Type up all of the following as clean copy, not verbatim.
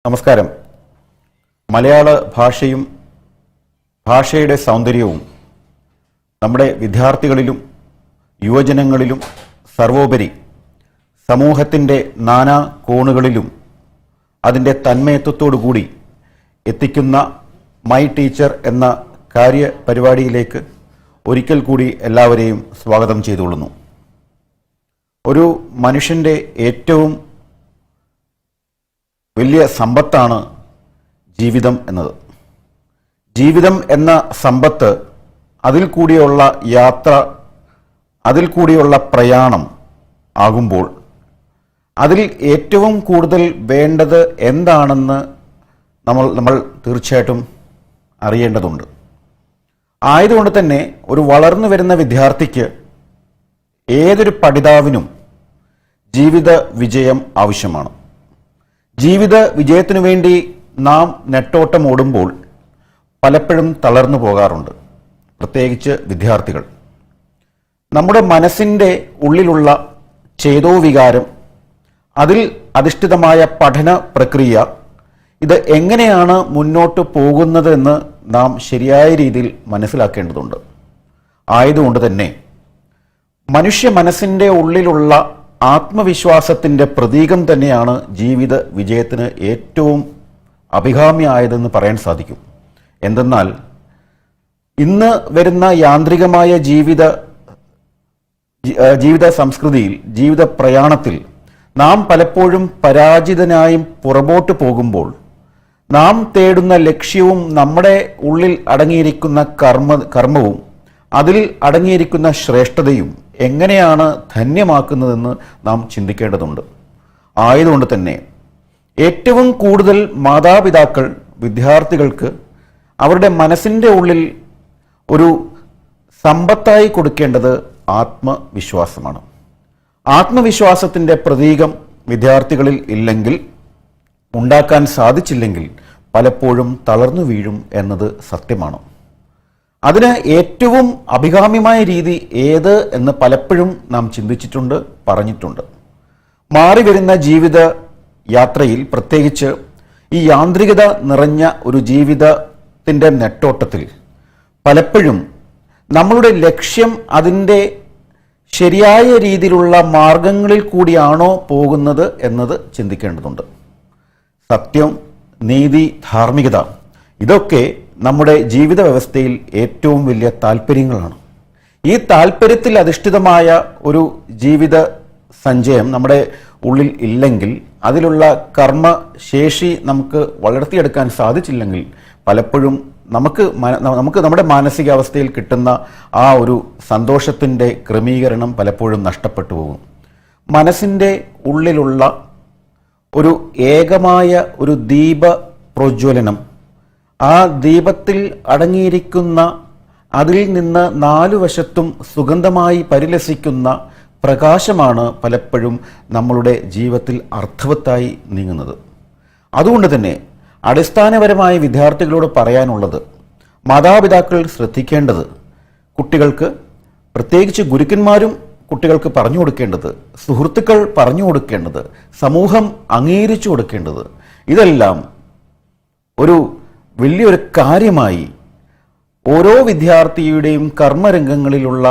നമസ്കാരം. മലയാള ഭാഷയും ഭാഷയുടെ സൗന്ദര്യവും നമ്മുടെ വിദ്യാർത്ഥികളിലും യുവജനങ്ങളിലും സർവോപരി സമൂഹത്തിൻ്റെ നാനാ കോണുകളിലും അതിൻ്റെ തന്മയത്വത്തോടുകൂടി എത്തിക്കുന്ന മൈ ടീച്ചർ എന്ന കാര്യപരിപാടിയിലേക്ക് ഒരിക്കൽ കൂടി എല്ലാവരെയും സ്വാഗതം ചെയ്തുകൊള്ളുന്നു. ഒരു മനുഷ്യൻ്റെ ഏറ്റവും വലിയ സമ്പത്താണ് ജീവിതം എന്നത്. ജീവിതം എന്ന സമ്പത്ത്, അതിൽ കൂടിയുള്ള യാത്ര, അതിൽ കൂടിയുള്ള പ്രയാണം ആകുമ്പോൾ അതിൽ ഏറ്റവും കൂടുതൽ വേണ്ടത് എന്താണെന്ന് നമ്മൾ തീർച്ചയായിട്ടും അറിയേണ്ടതുണ്ട്. ആയതുകൊണ്ട് തന്നെ ഒരു വളർന്നു വരുന്ന വിദ്യാർത്ഥിക്ക്, ഏതൊരു പഠിതാവിനും ജീവിത വിജയം ആവശ്യമാണ്. ജീവിത വിജയത്തിനു വേണ്ടി നാം നെട്ടോട്ടം ഓടുമ്പോൾ പലപ്പോഴും തളർന്നു പോകാറുണ്ട്, പ്രത്യേകിച്ച് വിദ്യാർത്ഥികൾ. നമ്മുടെ മനസ്സിൻ്റെ ഉള്ളിലുള്ള ചേതോവികാരം, അതിൽ അധിഷ്ഠിതമായ പഠന പ്രക്രിയ, ഇത് എങ്ങനെയാണ് മുന്നോട്ട് പോകുന്നതെന്ന് നാം ശരിയായ രീതിയിൽ മനസ്സിലാക്കേണ്ടതുണ്ട്. ആയതുകൊണ്ട് തന്നെ മനുഷ്യ മനസ്സിൻ്റെ ഉള്ളിലുള്ള ആത്മവിശ്വാസത്തിൻ്റെ പ്രതീകം തന്നെയാണ് ജീവിത വിജയത്തിന് ഏറ്റവും അഭികാമ്യമായതെന്ന് പറയാൻ സാധിക്കും. എന്തെന്നാൽ ഇന്ന് വരുന്ന യാന്ത്രികമായ ജീവിത സംസ്കൃതിയിൽ, ജീവിത പ്രയാണത്തിൽ നാം പലപ്പോഴും പരാജിതനായും പുറകോട്ട് പോകുമ്പോൾ നാം തേടുന്ന ലക്ഷ്യവും നമ്മുടെ ഉള്ളിൽ അടങ്ങിയിരിക്കുന്ന കർമ്മവും അതിൽ അടങ്ങിയിരിക്കുന്ന ശ്രേഷ്ഠതയും എങ്ങനെയാണ് ധന്യമാക്കുന്നതെന്ന് നാം ചിന്തിക്കേണ്ടതുണ്ട്. ആയതുകൊണ്ട് തന്നെ ഏറ്റവും കൂടുതൽ മാതാപിതാക്കൾ വിദ്യാർത്ഥികൾക്ക് അവരുടെ മനസ്സിൻ്റെ ഉള്ളിൽ ഒരു സമ്പത്തായി കൊടുക്കേണ്ടത് ആത്മവിശ്വാസമാണ്. ആത്മവിശ്വാസത്തിൻ്റെ പ്രതീകം വിദ്യാർത്ഥികളിൽ ഇല്ലെങ്കിൽ, ഉണ്ടാക്കാൻ സാധിച്ചില്ലെങ്കിൽ പലപ്പോഴും തളർന്നു വീഴും എന്നത് സത്യമാണ്. അതിന് ഏറ്റവും അഭികാമ്യമായ രീതി ഏത് എന്ന് പലപ്പോഴും നാം ചിന്തിച്ചിട്ടുണ്ട്, പറഞ്ഞിട്ടുണ്ട്. മാറി വരുന്ന ജീവിത യാത്രയിൽ, പ്രത്യേകിച്ച് ഈ യാന്ത്രികത നിറഞ്ഞ ഒരു ജീവിതത്തിൻ്റെ നെട്ടോട്ടത്തിൽ പലപ്പോഴും നമ്മളുടെ ലക്ഷ്യം അതിൻ്റെ ശരിയായ രീതിയിലുള്ള മാർഗങ്ങളിൽ കൂടിയാണോ പോകുന്നത് എന്നത് ചിന്തിക്കേണ്ടതുണ്ട്. സത്യം, നീതി, ധാർമ്മികത, ഇതൊക്കെ നമ്മുടെ ജീവിത വ്യവസ്ഥയിൽ ഏറ്റവും വലിയ താല്പര്യങ്ങളാണ്. ഈ താല്പര്യത്തിൽ അധിഷ്ഠിതമായ ഒരു ജീവിത സഞ്ചയം നമ്മുടെ ഉള്ളിൽ ഇല്ലെങ്കിൽ, അതിലുള്ള കർമ്മശേഷി നമുക്ക് വളർത്തിയെടുക്കാൻ സാധിച്ചില്ലെങ്കിൽ പലപ്പോഴും നമുക്ക് നമ്മുടെ മാനസികാവസ്ഥയിൽ കിട്ടുന്ന ആ ഒരു സന്തോഷത്തിൻ്റെ ക്രമീകരണം പലപ്പോഴും നഷ്ടപ്പെട്ടു പോകും. മനസ്സിൻ്റെ ഉള്ളിലുള്ള ഒരു ഏകമായ ഒരു ദീപ പ്രോജ്വലനം, ആ ദീപത്തിൽ അടങ്ങിയിരിക്കുന്ന, അതിൽ നിന്ന് നാലു വശത്തും സുഗന്ധമായി പരിലസിക്കുന്ന പ്രകാശമാണ് പലപ്പോഴും നമ്മളുടെ ജീവിതത്തിൽ അർത്ഥവത്തായി നീങ്ങുന്നത്. അതുകൊണ്ട് തന്നെ അടിസ്ഥാനപരമായ വിദ്യാർത്ഥികളോട് പറയാനുള്ളത്, മാതാപിതാക്കൾ ശ്രദ്ധിക്കേണ്ടത്, കുട്ടികൾക്ക്, പ്രത്യേകിച്ച് ഗുരുക്കന്മാരും കുട്ടികൾക്ക് പറഞ്ഞു കൊടുക്കേണ്ടത്, സുഹൃത്തുക്കൾ പറഞ്ഞു കൊടുക്കേണ്ടത്, സമൂഹം അംഗീകരിച്ചു കൊടുക്കേണ്ടത്, ഇതെല്ലാം ഒരു വലിയൊരു കാര്യമായി ഓരോ വിദ്യാർത്ഥിയുടെയും കർമ്മരംഗങ്ങളിലുള്ള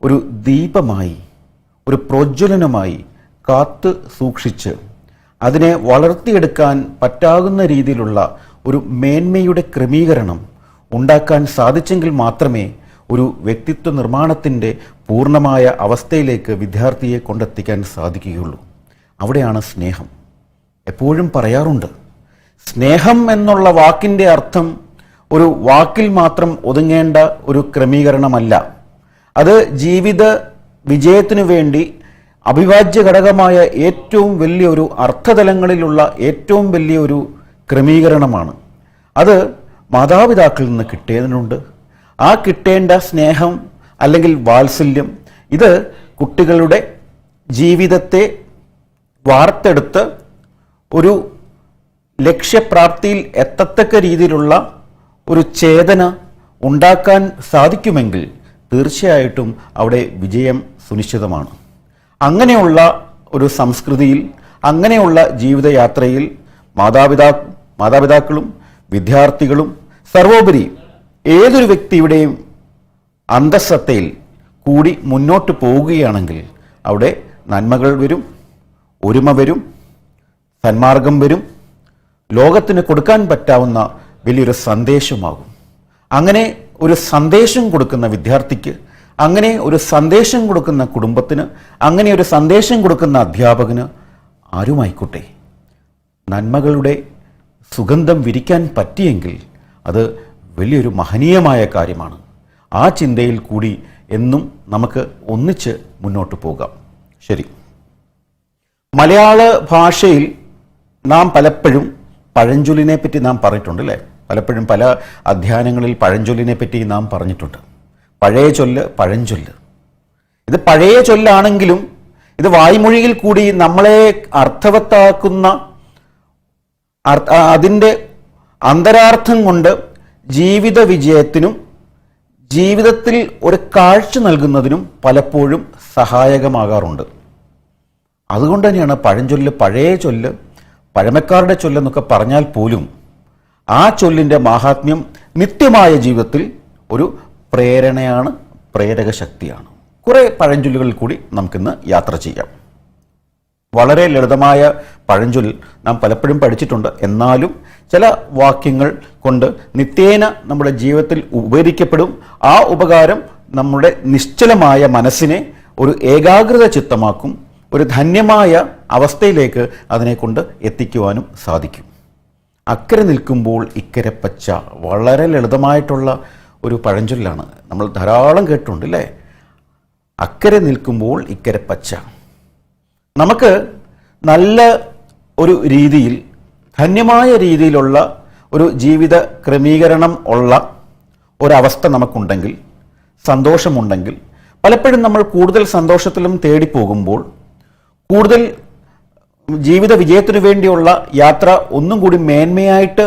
ഒരു ദീപമായി, ഒരു പ്രോജ്വലനമായി കാത്തു സൂക്ഷിച്ച് അതിനെ വളർത്തിയെടുക്കാൻ പറ്റാകുന്ന രീതിയിലുള്ള ഒരു മേന്മയുടെ ക്രമീകരണം ഉണ്ടാക്കാൻ സാധിച്ചെങ്കിൽ മാത്രമേ ഒരു വ്യക്തിത്വ നിർമ്മാണത്തിൻ്റെ പൂർണ്ണമായ അവസ്ഥയിലേക്ക് വിദ്യാർത്ഥിയെ കൊണ്ടെത്തിക്കാൻ സാധിക്കുകയുള്ളൂ. അവിടെയാണ് സ്നേഹം. എപ്പോഴും പറയാറുണ്ട്, സ്നേഹം എന്നുള്ള വാക്കിൻ്റെ അർത്ഥം ഒരു വാക്കിൽ മാത്രം ഒതുങ്ങേണ്ട ഒരു ക്രമീകരണമല്ല. അത് ജീവിത വിജയത്തിനു വേണ്ടി അവിഭാജ്യ ഘടകമായ ഏറ്റവും വലിയൊരു അർത്ഥതലങ്ങളിലുള്ള ഏറ്റവും വലിയൊരു ക്രമീകരണമാണ്. അത് മാതാപിതാക്കളിൽ നിന്ന് കിട്ടേണ്ടതുണ്ട്. ആ കിട്ടേണ്ട സ്നേഹം അല്ലെങ്കിൽ വാത്സല്യം, ഇത് കുട്ടികളുടെ ജീവിതത്തെ വാർത്തെടുത്ത് ഒരു ലക്ഷ്യപ്രാപ്തിയിൽ എത്തത്തക്ക രീതിയിലുള്ള ഒരു ചേതന ഉണ്ടാക്കാൻ സാധിക്കുമെങ്കിൽ തീർച്ചയായിട്ടും അവിടെ വിജയം സുനിശ്ചിതമാണ്. അങ്ങനെയുള്ള ഒരു സംസ്കൃതിയിൽ, അങ്ങനെയുള്ള ജീവിതയാത്രയിൽ മാതാപിതാക്കളും വിദ്യാർത്ഥികളും സർവോപരി ഏതൊരു വ്യക്തിയുടെയും അന്തസ്സത്തയിൽ കൂടി മുന്നോട്ട് പോവുകയാണെങ്കിൽ അവിടെ നന്മകൾ വരും, ഒരുമ വരും, സന്മാർഗം വരും, ലോകത്തിന് കൊടുക്കാൻ പറ്റാവുന്ന വലിയൊരു സന്ദേശമാകും. അങ്ങനെ ഒരു സന്ദേശം കൊടുക്കുന്ന വിദ്യാർത്ഥിക്ക്, അങ്ങനെ ഒരു സന്ദേശം കൊടുക്കുന്ന കുടുംബത്തിന്, അങ്ങനെ ഒരു സന്ദേശം കൊടുക്കുന്ന അധ്യാപകന്, ആരുമായിക്കോട്ടെ, നന്മകളുടെ സുഗന്ധം വിരിക്കാൻ പറ്റിയെങ്കിൽ അത് വലിയൊരു മഹനീയമായ കാര്യമാണ്. ആ ചിന്തയിൽ കൂടി എന്നും നമുക്ക് ഒന്നിച്ച് മുന്നോട്ട് പോകാം. ശരി, മലയാള ഭാഷയിൽ നാം പലപ്പോഴും പഴഞ്ചൊല്ലിനെ പറ്റി നാം പറഞ്ഞിട്ടുണ്ട് അല്ലേ? പലപ്പോഴും പല അധ്യായനങ്ങളിൽ പഴഞ്ചൊല്ലിനെ പറ്റി നാം പറഞ്ഞിട്ടുണ്ട്. പഴയ ചൊല്ല്, പഴഞ്ചൊല്ല്. ഇത് പഴയ ചൊല്ലാണെങ്കിലും ഇത് വായ്മൊഴിയിൽ കൂടി നമ്മളെ അർത്ഥവത്താക്കുന്ന അതിൻ്റെ അന്തരാർത്ഥം കൊണ്ട് ജീവിത വിജയത്തിനും ജീവിതത്തിൽ ഒരു കാഴ്ച നൽകുന്നതിനും പലപ്പോഴും സഹായകമാകാറുണ്ട്. അതുകൊണ്ട് തന്നെയാണ് പഴഞ്ചൊല്ല്, പഴയ ചൊല്ല്, പഴമക്കാരുടെ ചൊല്ലെന്നൊക്കെ പറഞ്ഞാൽ പോലും ആ ചൊല്ലിൻ്റെ മാഹാത്മ്യം നിത്യമായ ജീവിതത്തിൽ ഒരു പ്രേരണയാണ്, പ്രേരക ശക്തിയാണ്. കുറേ പഴഞ്ചൊല്ലുകളിൽ കൂടി നമുക്കിന്ന് യാത്ര ചെയ്യാം. വളരെ ലളിതമായ പഴഞ്ചൊല്ല് നാം പലപ്പോഴും പഠിച്ചിട്ടുണ്ട്. എന്നാലും ചില വാക്യങ്ങൾ കൊണ്ട് നിത്യേന നമ്മുടെ ജീവിതത്തിൽ ഉപകരിക്കപ്പെടും. ആ ഉപകാരം നമ്മുടെ നിശ്ചലമായ മനസ്സിനെ ഒരു ഏകാഗ്രത ചിത്തമാക്കും. ഒരു ധന്യമായ അവസ്ഥയിലേക്ക് അതിനെക്കൊണ്ട് എത്തിക്കുവാനും സാധിക്കും. അക്കരെ നിൽക്കുമ്പോൾ ഇക്കരെ പച്ച, വളരെ ലളിതമായിട്ടുള്ള ഒരു പഴഞ്ചൊല്ലാണ്. നമ്മൾ ധാരാളം കേട്ടിട്ടുണ്ട് അല്ലേ? അക്കരെ നിൽക്കുമ്പോൾ ഇക്കരെ പച്ച. നമുക്ക് നല്ല ഒരു രീതിയിൽ, ധന്യമായ രീതിയിലുള്ള ഒരു ജീവിത ക്രമീകരണം ഉള്ള ഒരവസ്ഥ നമുക്കുണ്ടെങ്കിൽ, സന്തോഷമുണ്ടെങ്കിൽ, പലപ്പോഴും നമ്മൾ കൂടുതൽ സന്തോഷത്തിലും തേടിപ്പോകുമ്പോൾ, കൂടുതൽ ജീവിത വിജയത്തിനു വേണ്ടിയുള്ള യാത്ര ഒന്നും കൂടി മേന്മയായിട്ട്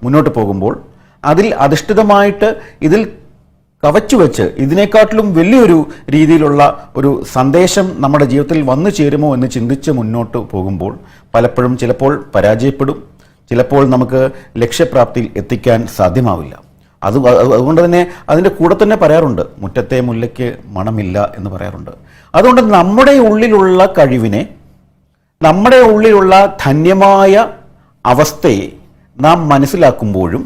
മുന്നോട്ട് പോകുമ്പോൾ, അതിൽ അധിഷ്ഠിതമായിട്ട് ഇതിൽ കവച്ചുവെച്ച് ഇതിനേക്കാട്ടിലും വലിയൊരു രീതിയിലുള്ള ഒരു സന്ദേശം നമ്മുടെ ജീവിതത്തിൽ വന്നു ചേരുമോ എന്ന് ചിന്തിച്ച് മുന്നോട്ട് പോകുമ്പോൾ പലപ്പോഴും ചിലപ്പോൾ പരാജയപ്പെടും, ചിലപ്പോൾ നമുക്ക് ലക്ഷ്യപ്രാപ്തിയിൽ എത്തിക്കാൻ സാധ്യമാവില്ല. അതുകൊണ്ട് തന്നെ അതിൻ്റെ കൂടെ തന്നെ പറയാറുണ്ട്, മുറ്റത്തെ മുല്ലയ്ക്ക് മണമില്ല എന്ന് പറയാറുണ്ട്. അതുകൊണ്ട് നമ്മുടെ ഉള്ളിലുള്ള കഴിവിനെ, നമ്മുടെ ഉള്ളിലുള്ള ധന്യമായ അവസ്ഥയെ നാം മനസ്സിലാക്കുമ്പോഴും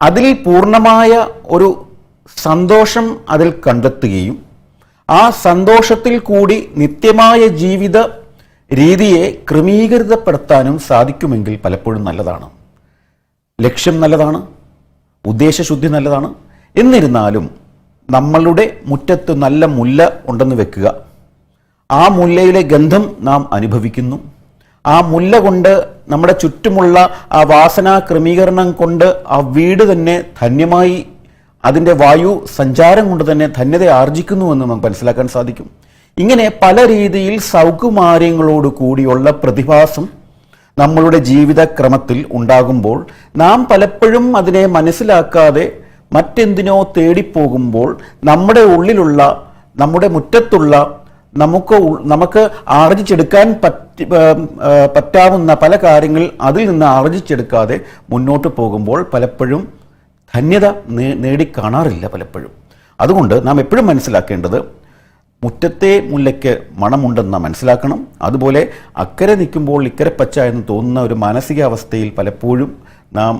അതിൽ പൂർണ്ണമായ ഒരു സന്തോഷം അതിൽ കണ്ടെത്തുകയും ആ സന്തോഷത്തിൽ കൂടി നിത്യമായ ജീവിത രീതിയെ ക്രമീകൃതപ്പെടുത്താനും സാധിക്കുമെങ്കിൽ പലപ്പോഴും നല്ലതാണ്. ലക്ഷ്യം നല്ലതാണ്, ഉദ്ദേശശുദ്ധി നല്ലതാണ്. എന്നിരുന്നാലും നമ്മളുടെ മുറ്റത്ത് നല്ല മുല്ല ഉണ്ടെന്ന് വെക്കുക. ആ മുല്ലയിലെ ഗന്ധം നാം അനുഭവിക്കുന്നു. ആ മുല്ല കൊണ്ട് നമ്മുടെ ചുറ്റുമുള്ള ആ വാസനാ ക്രമീകരണം കൊണ്ട് ആ വീട് തന്നെ ധന്യമായി, അതിൻ്റെ വായു സഞ്ചാരം കൊണ്ട് തന്നെ ധന്യത ആർജിക്കുന്നുവെന്ന് നമുക്ക് മനസ്സിലാക്കാൻ സാധിക്കും. ഇങ്ങനെ പല രീതിയിൽ സൗകുമാര്യങ്ങളോട് കൂടിയുള്ള പ്രതിഭാസം നമ്മളുടെ ജീവിതക്രമത്തിൽ ഉണ്ടാകുമ്പോൾ നാം പലപ്പോഴും അതിനെ മനസ്സിലാക്കാതെ മറ്റെന്തിനോ തേടിപ്പോകുമ്പോൾ നമ്മുടെ ഉള്ളിലുള്ള, നമ്മുടെ മുറ്റത്തുള്ള, നമുക്ക് ആർജിച്ചെടുക്കാൻ പറ്റാവുന്ന പല കാര്യങ്ങൾ അതിൽ നിന്ന് ആർജിച്ചെടുക്കാതെ മുന്നോട്ട് പോകുമ്പോൾ പലപ്പോഴും ധന്യത നേടിക്കാണാറില്ല പലപ്പോഴും. അതുകൊണ്ട് നാം എപ്പോഴും മനസ്സിലാക്കേണ്ടത് മുറ്റത്തെ മുല്ലയ്ക്ക് മണമുണ്ടെന്ന് മനസ്സിലാക്കണം. അതുപോലെ അക്കരെ നിൽക്കുമ്പോൾ ഇക്കരെ പച്ച എന്ന് തോന്നുന്ന ഒരു മാനസികാവസ്ഥയിൽ പലപ്പോഴും നാം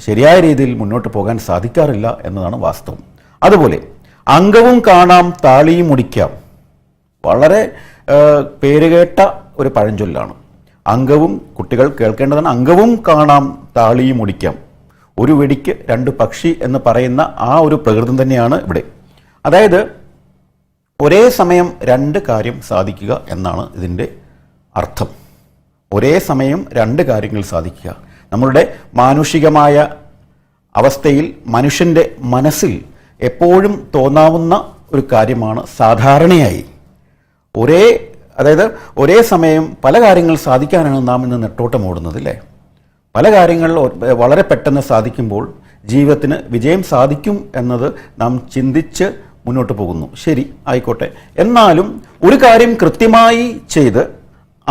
ശരിയായ രീതിയിൽ മുന്നോട്ട് പോകാൻ സാധിക്കാറില്ല എന്നതാണ് വാസ്തവം. അതുപോലെ അംഗവും കാണാം താളിയും മുടിക്കാം, വളരെ പേരുകേട്ട ഒരു പഴഞ്ചൊല്ലാണ്. അംഗവും, കുട്ടികൾ കേൾക്കേണ്ടതാണ്, അംഗവും കാണാം താളിയും മുടിക്കാം, ഒരു വെടിക്ക് രണ്ട് പക്ഷി എന്ന് പറയുന്ന ആ ഒരു പ്രകൃതം തന്നെയാണ് ഇവിടെ. അതായത് ഒരേ സമയം രണ്ട് കാര്യം സാധിക്കുക എന്നാണ് ഇതിൻ്റെ അർത്ഥം. ഒരേ സമയം രണ്ട് കാര്യങ്ങൾ സാധിക്കുക. നമ്മളുടെ മാനുഷികമായ അവസ്ഥയിൽ മനുഷ്യൻ്റെ മനസ്സിൽ എപ്പോഴും തോന്നാവുന്ന ഒരു കാര്യമാണ് സാധാരണയായി ഒരേ സമയം പല കാര്യങ്ങൾ സാധിക്കാനാണ് നാം ഇന്ന് നെട്ടോട്ടം ഓടുന്നത് അല്ലേ? പല കാര്യങ്ങൾ വളരെ പെട്ടെന്ന് സാധിക്കുമ്പോൾ ജീവിതത്തിന് വിജയം സാധിക്കും എന്നത് നാം ചിന്തിച്ച് മുന്നോട്ട് പോകുന്നു. ശരി, ആയിക്കോട്ടെ. എന്നാലും ഒരു കാര്യം കൃത്യമായി ചെയ്ത്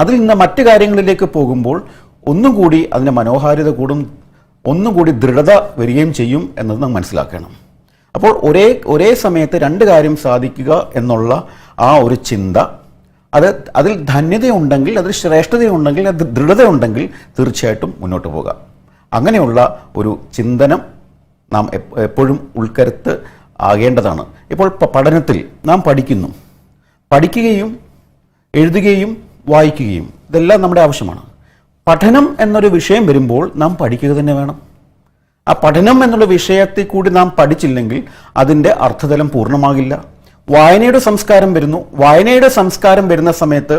അതിൽ നിന്ന് മറ്റു കാര്യങ്ങളിലേക്ക് പോകുമ്പോൾ ഒന്നും കൂടി അതിൻ്റെ മനോഹാരിത കൂടും, ഒന്നും കൂടി ദൃഢത വരികയും ചെയ്യും എന്നത് നാം മനസ്സിലാക്കണം. അപ്പോൾ ഒരേ സമയത്ത് രണ്ട് കാര്യം സാധിക്കുക എന്നുള്ള ആ ഒരു ചിന്ത, അതിൽ ധന്യതയുണ്ടെങ്കിൽ, അതിൽ ശ്രേഷ്ഠതയുണ്ടെങ്കിൽ, അത് ദൃഢതയുണ്ടെങ്കിൽ തീർച്ചയായിട്ടും മുന്നോട്ട് പോകാം. അങ്ങനെയുള്ള ഒരു ചിന്തനം നാം എപ്പോഴും ഉൾക്കരുത്ത് ആകേണ്ടതാണ്. ഇപ്പോൾ പഠനത്തിൽ നാം പഠിക്കുകയും എഴുതുകയും വായിക്കുകയും ഇതെല്ലാം നമ്മുടെ ആവശ്യമാണ്. പഠനം എന്നൊരു വിഷയം വരുമ്പോൾ നാം പഠിക്കുക തന്നെ വേണം. ആ പഠനം എന്നുള്ള വിഷയത്തിൽ കൂടി നാം പഠിച്ചില്ലെങ്കിൽ അതിൻ്റെ അർത്ഥതലം പൂർണ്ണമാകില്ല. വായനയുടെ സംസ്കാരം വരുന്നു. വായനയുടെ സംസ്കാരം വരുന്ന സമയത്ത്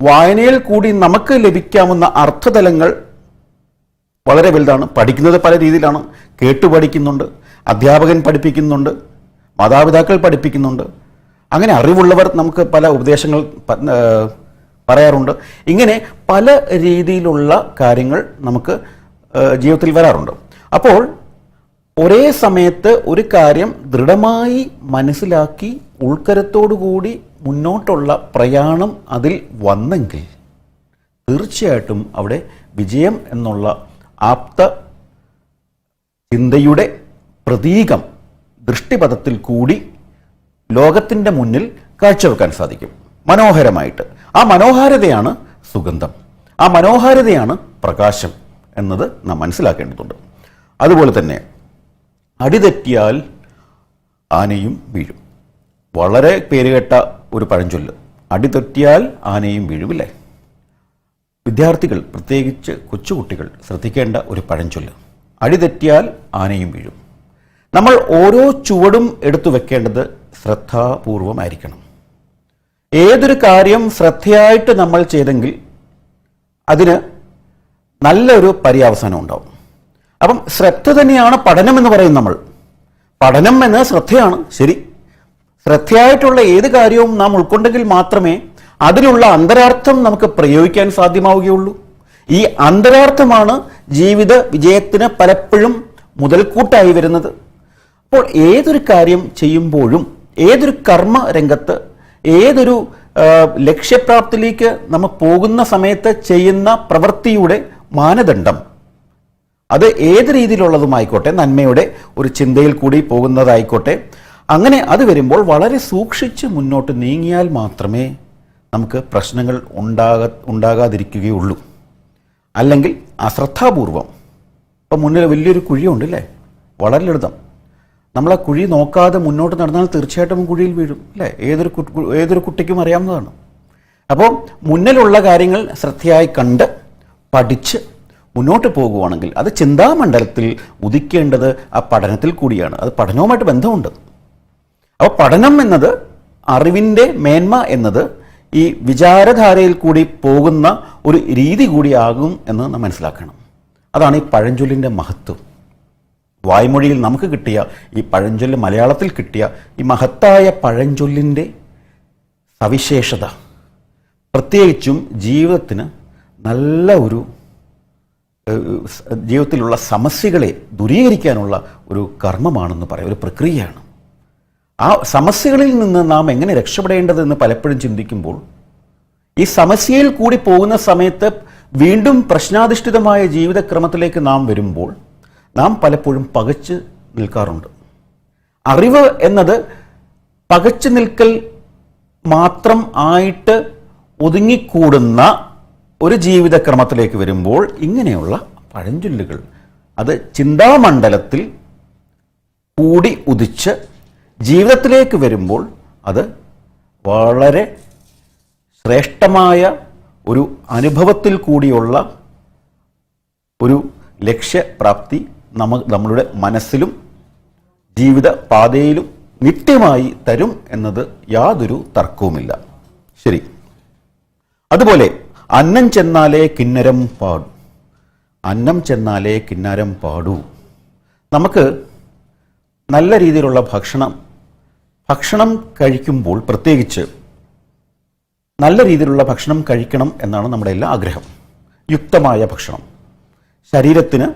വായനയിൽ കൂടി നമുക്ക് ലഭിക്കാവുന്ന അർത്ഥതലങ്ങൾ വളരെ വലുതാണ്. പഠിക്കുന്നത് പല രീതിയിലാണ്. കേട്ടു പഠിക്കുന്നുണ്ട്, അധ്യാപകൻ പഠിപ്പിക്കുന്നുണ്ട്, മാതാപിതാക്കൾ പഠിപ്പിക്കുന്നുണ്ട്. അങ്ങനെ അറിവുള്ളവർ നമുക്ക് പല ഉപദേശങ്ങൾ പറയാറുണ്ട്. ഇങ്ങനെ പല രീതിയിലുള്ള കാര്യങ്ങൾ നമുക്ക് ജീവിതത്തിൽ വരാറുണ്ട്. അപ്പോൾ ഒരേ സമയത്ത് ഒരു കാര്യം ദൃഢമായി മനസ്സിലാക്കി ഉൾക്കരത്തോടുകൂടി മുന്നോട്ടുള്ള പ്രയാണം അതിൽ വന്നെങ്കിൽ തീർച്ചയായിട്ടും അവിടെ വിജയം എന്നുള്ള ആപ്ത ചിന്തയുടെ പ്രതീകം ദൃഷ്ടിപഥത്തിൽ കൂടി ലോകത്തിൻ്റെ മുന്നിൽ കാഴ്ചവെക്കാൻ സാധിക്കും മനോഹരമായിട്ട്. ആ മനോഹാരിതയാണ് സുഗന്ധം, ആ മനോഹാരിതയാണ് പ്രകാശം എന്നത് നാം മനസ്സിലാക്കേണ്ടതുണ്ട്. അതുപോലെ തന്നെ അടിതെറ്റിയാൽ ആനയും വീഴും. വളരെ പേരുകേട്ട ഒരു പഴഞ്ചൊല്ല്, അടിതെറ്റിയാൽ ആനയും വീഴുമില്ലേ. വിദ്യാർത്ഥികൾ, പ്രത്യേകിച്ച് കൊച്ചുകുട്ടികൾ ശ്രദ്ധിക്കേണ്ട ഒരു പഴഞ്ചൊല്ല്, അടിതെറ്റിയാൽ ആനയും വീഴും. നമ്മൾ ഓരോ ചുവടും എടുത്തു വെക്കേണ്ടത് ശ്രദ്ധാപൂർവമായിരിക്കണം. ഏതൊരു കാര്യം ശ്രദ്ധയായിട്ട് നമ്മൾ ചെയ്തെങ്കിൽ അതിന് നല്ലൊരു പര്യവസാനം ഉണ്ടാവും. അപ്പം ശ്രദ്ധ തന്നെയാണ് പഠനം എന്ന് പറയും നമ്മൾ. പഠനം എന്ന ശ്രദ്ധയാണ്, ശരി. ശ്രദ്ധയായിട്ടുള്ള ഏത് കാര്യവും നാം ഉൾക്കൊണ്ടെങ്കിൽ മാത്രമേ അതിലുള്ള അന്തരാർത്ഥം നമുക്ക് പ്രയോഗിക്കാൻ സാധ്യമാവുകയുള്ളൂ. ഈ അന്തരാർത്ഥമാണ് ജീവിത വിജയത്തിന് പലപ്പോഴും മുതൽക്കൂട്ടായി വരുന്നത്. അപ്പോൾ ഏതൊരു കാര്യം ചെയ്യുമ്പോഴും, ഏതൊരു കർമ്മ രംഗത്ത്, ഏതൊരു ലക്ഷ്യപ്രാപ്തിയിലേക്ക് നമ്മൾ പോകുന്ന സമയത്ത് ചെയ്യുന്ന പ്രവൃത്തിയുടെ മാനദണ്ഡം അത് ഏത് രീതിയിലുള്ളതുമായിക്കോട്ടെ, നന്മയുടെ ഒരു ചിന്തയിൽ കൂടി പോകുന്നതായിക്കോട്ടെ, അങ്ങനെ അത് വരുമ്പോൾ വളരെ സൂക്ഷിച്ച് മുന്നോട്ട് നീങ്ങിയാൽ മാത്രമേ നമുക്ക് പ്രശ്നങ്ങൾ ഉണ്ടാകാതിരിക്കുകയുള്ളൂ. അല്ലെങ്കിൽ അശ്രദ്ധാപൂർവം, ഇപ്പം മുന്നിൽ വലിയൊരു കുഴിയുണ്ടല്ലേ, വളരെ ലളിതം, നമ്മൾ ആ കുഴി നോക്കാതെ മുന്നോട്ട് നടന്നാൽ തീർച്ചയായിട്ടും കുഴിയിൽ വീഴും അല്ലേ. ഏതൊരു കുട്ടിക്കും അറിയാവുന്നതാണ്. അപ്പോൾ മുന്നിലുള്ള കാര്യങ്ങൾ ശ്രദ്ധയായി കണ്ട് പഠിച്ച് മുന്നോട്ട് പോകുവാണെങ്കിൽ അത് ചിന്താമണ്ഡലത്തിൽ ഉദിക്കേണ്ടത് ആ പഠനത്തിൽ കൂടിയാണ്. അത് പഠനവുമായിട്ട് ബന്ധമുണ്ട്. അപ്പോൾ പഠനം എന്നത്, അറിവിൻ്റെ മേന്മ എന്നത് ഈ വിചാരധാരയിൽ കൂടി പോകുന്ന ഒരു രീതി കൂടിയാകും എന്ന് നാം മനസ്സിലാക്കണം. അതാണ് ഈ പഴഞ്ചൊല്ലിൻ്റെ മഹത്വം. വായ്മൊഴിയിൽ നമുക്ക് കിട്ടിയ ഈ പഴഞ്ചൊല്ല്, മലയാളത്തിൽ കിട്ടിയ ഈ മഹത്തായ പഴഞ്ചൊല്ലിൻ്റെ സവിശേഷത പ്രത്യേകിച്ചും ജീവിതത്തിന് നല്ല ഒരു ജീവിതത്തിലുള്ള സമസ്യകളെ ദൂരീകരിക്കാനുള്ള ഒരു കർമ്മമാണെന്ന് പറയാം, ഒരു പ്രക്രിയയാണ്. ആ സമസ്യകളിൽ നിന്ന് നാം എങ്ങനെ രക്ഷപ്പെടേണ്ടതെന്ന് പലപ്പോഴും ചിന്തിക്കുമ്പോൾ, ഈ സമസ്യയിൽ കൂടി പോകുന്ന സമയത്ത് വീണ്ടും പ്രശ്നാധിഷ്ഠിതമായ ജീവിതക്രമത്തിലേക്ക് നാം വരുമ്പോൾ നാം പലപ്പോഴും പകച്ചു നിൽക്കാറുണ്ട്. അറിവ് എന്നത് പകച്ചു നിൽക്കൽ മാത്രം ആയിട്ട് ഒതുങ്ങിക്കൂടുന്ന ഒരു ജീവിതക്രമത്തിലേക്ക് വരുമ്പോൾ ഇങ്ങനെയുള്ള പഴഞ്ചൊല്ലുകൾ അത് ചിന്താമണ്ഡലത്തിൽ കൂടി ഉദിച്ച് ജീവിതത്തിലേക്ക് വരുമ്പോൾ അത് വളരെ ശ്രേഷ്ഠമായ ഒരു അനുഭവത്തിൽ കൂടിയുള്ള ഒരു ലക്ഷ്യപ്രാപ്തി നമ്മളുടെ മനസ്സിലും ജീവിത പാതയിലും നിത്യമായി തരും എന്നത് യാതൊരു തർക്കവുമില്ല. ശരി. അതുപോലെ അന്നം ചെന്നാലേ കിന്നരം പാടൂ, അന്നം ചെന്നാലേ കിന്നരം പാടൂ. നമുക്ക് നല്ല രീതിയിലുള്ള ഭക്ഷണം കഴിക്കുമ്പോൾ പ്രത്യേകിച്ച് നല്ല രീതിയിലുള്ള ഭക്ഷണം കഴിക്കണം എന്നാണ് നമ്മുടെ എല്ലാ ആഗ്രഹം. യുക്തമായ ഭക്ഷണം ശരീരത്തിന്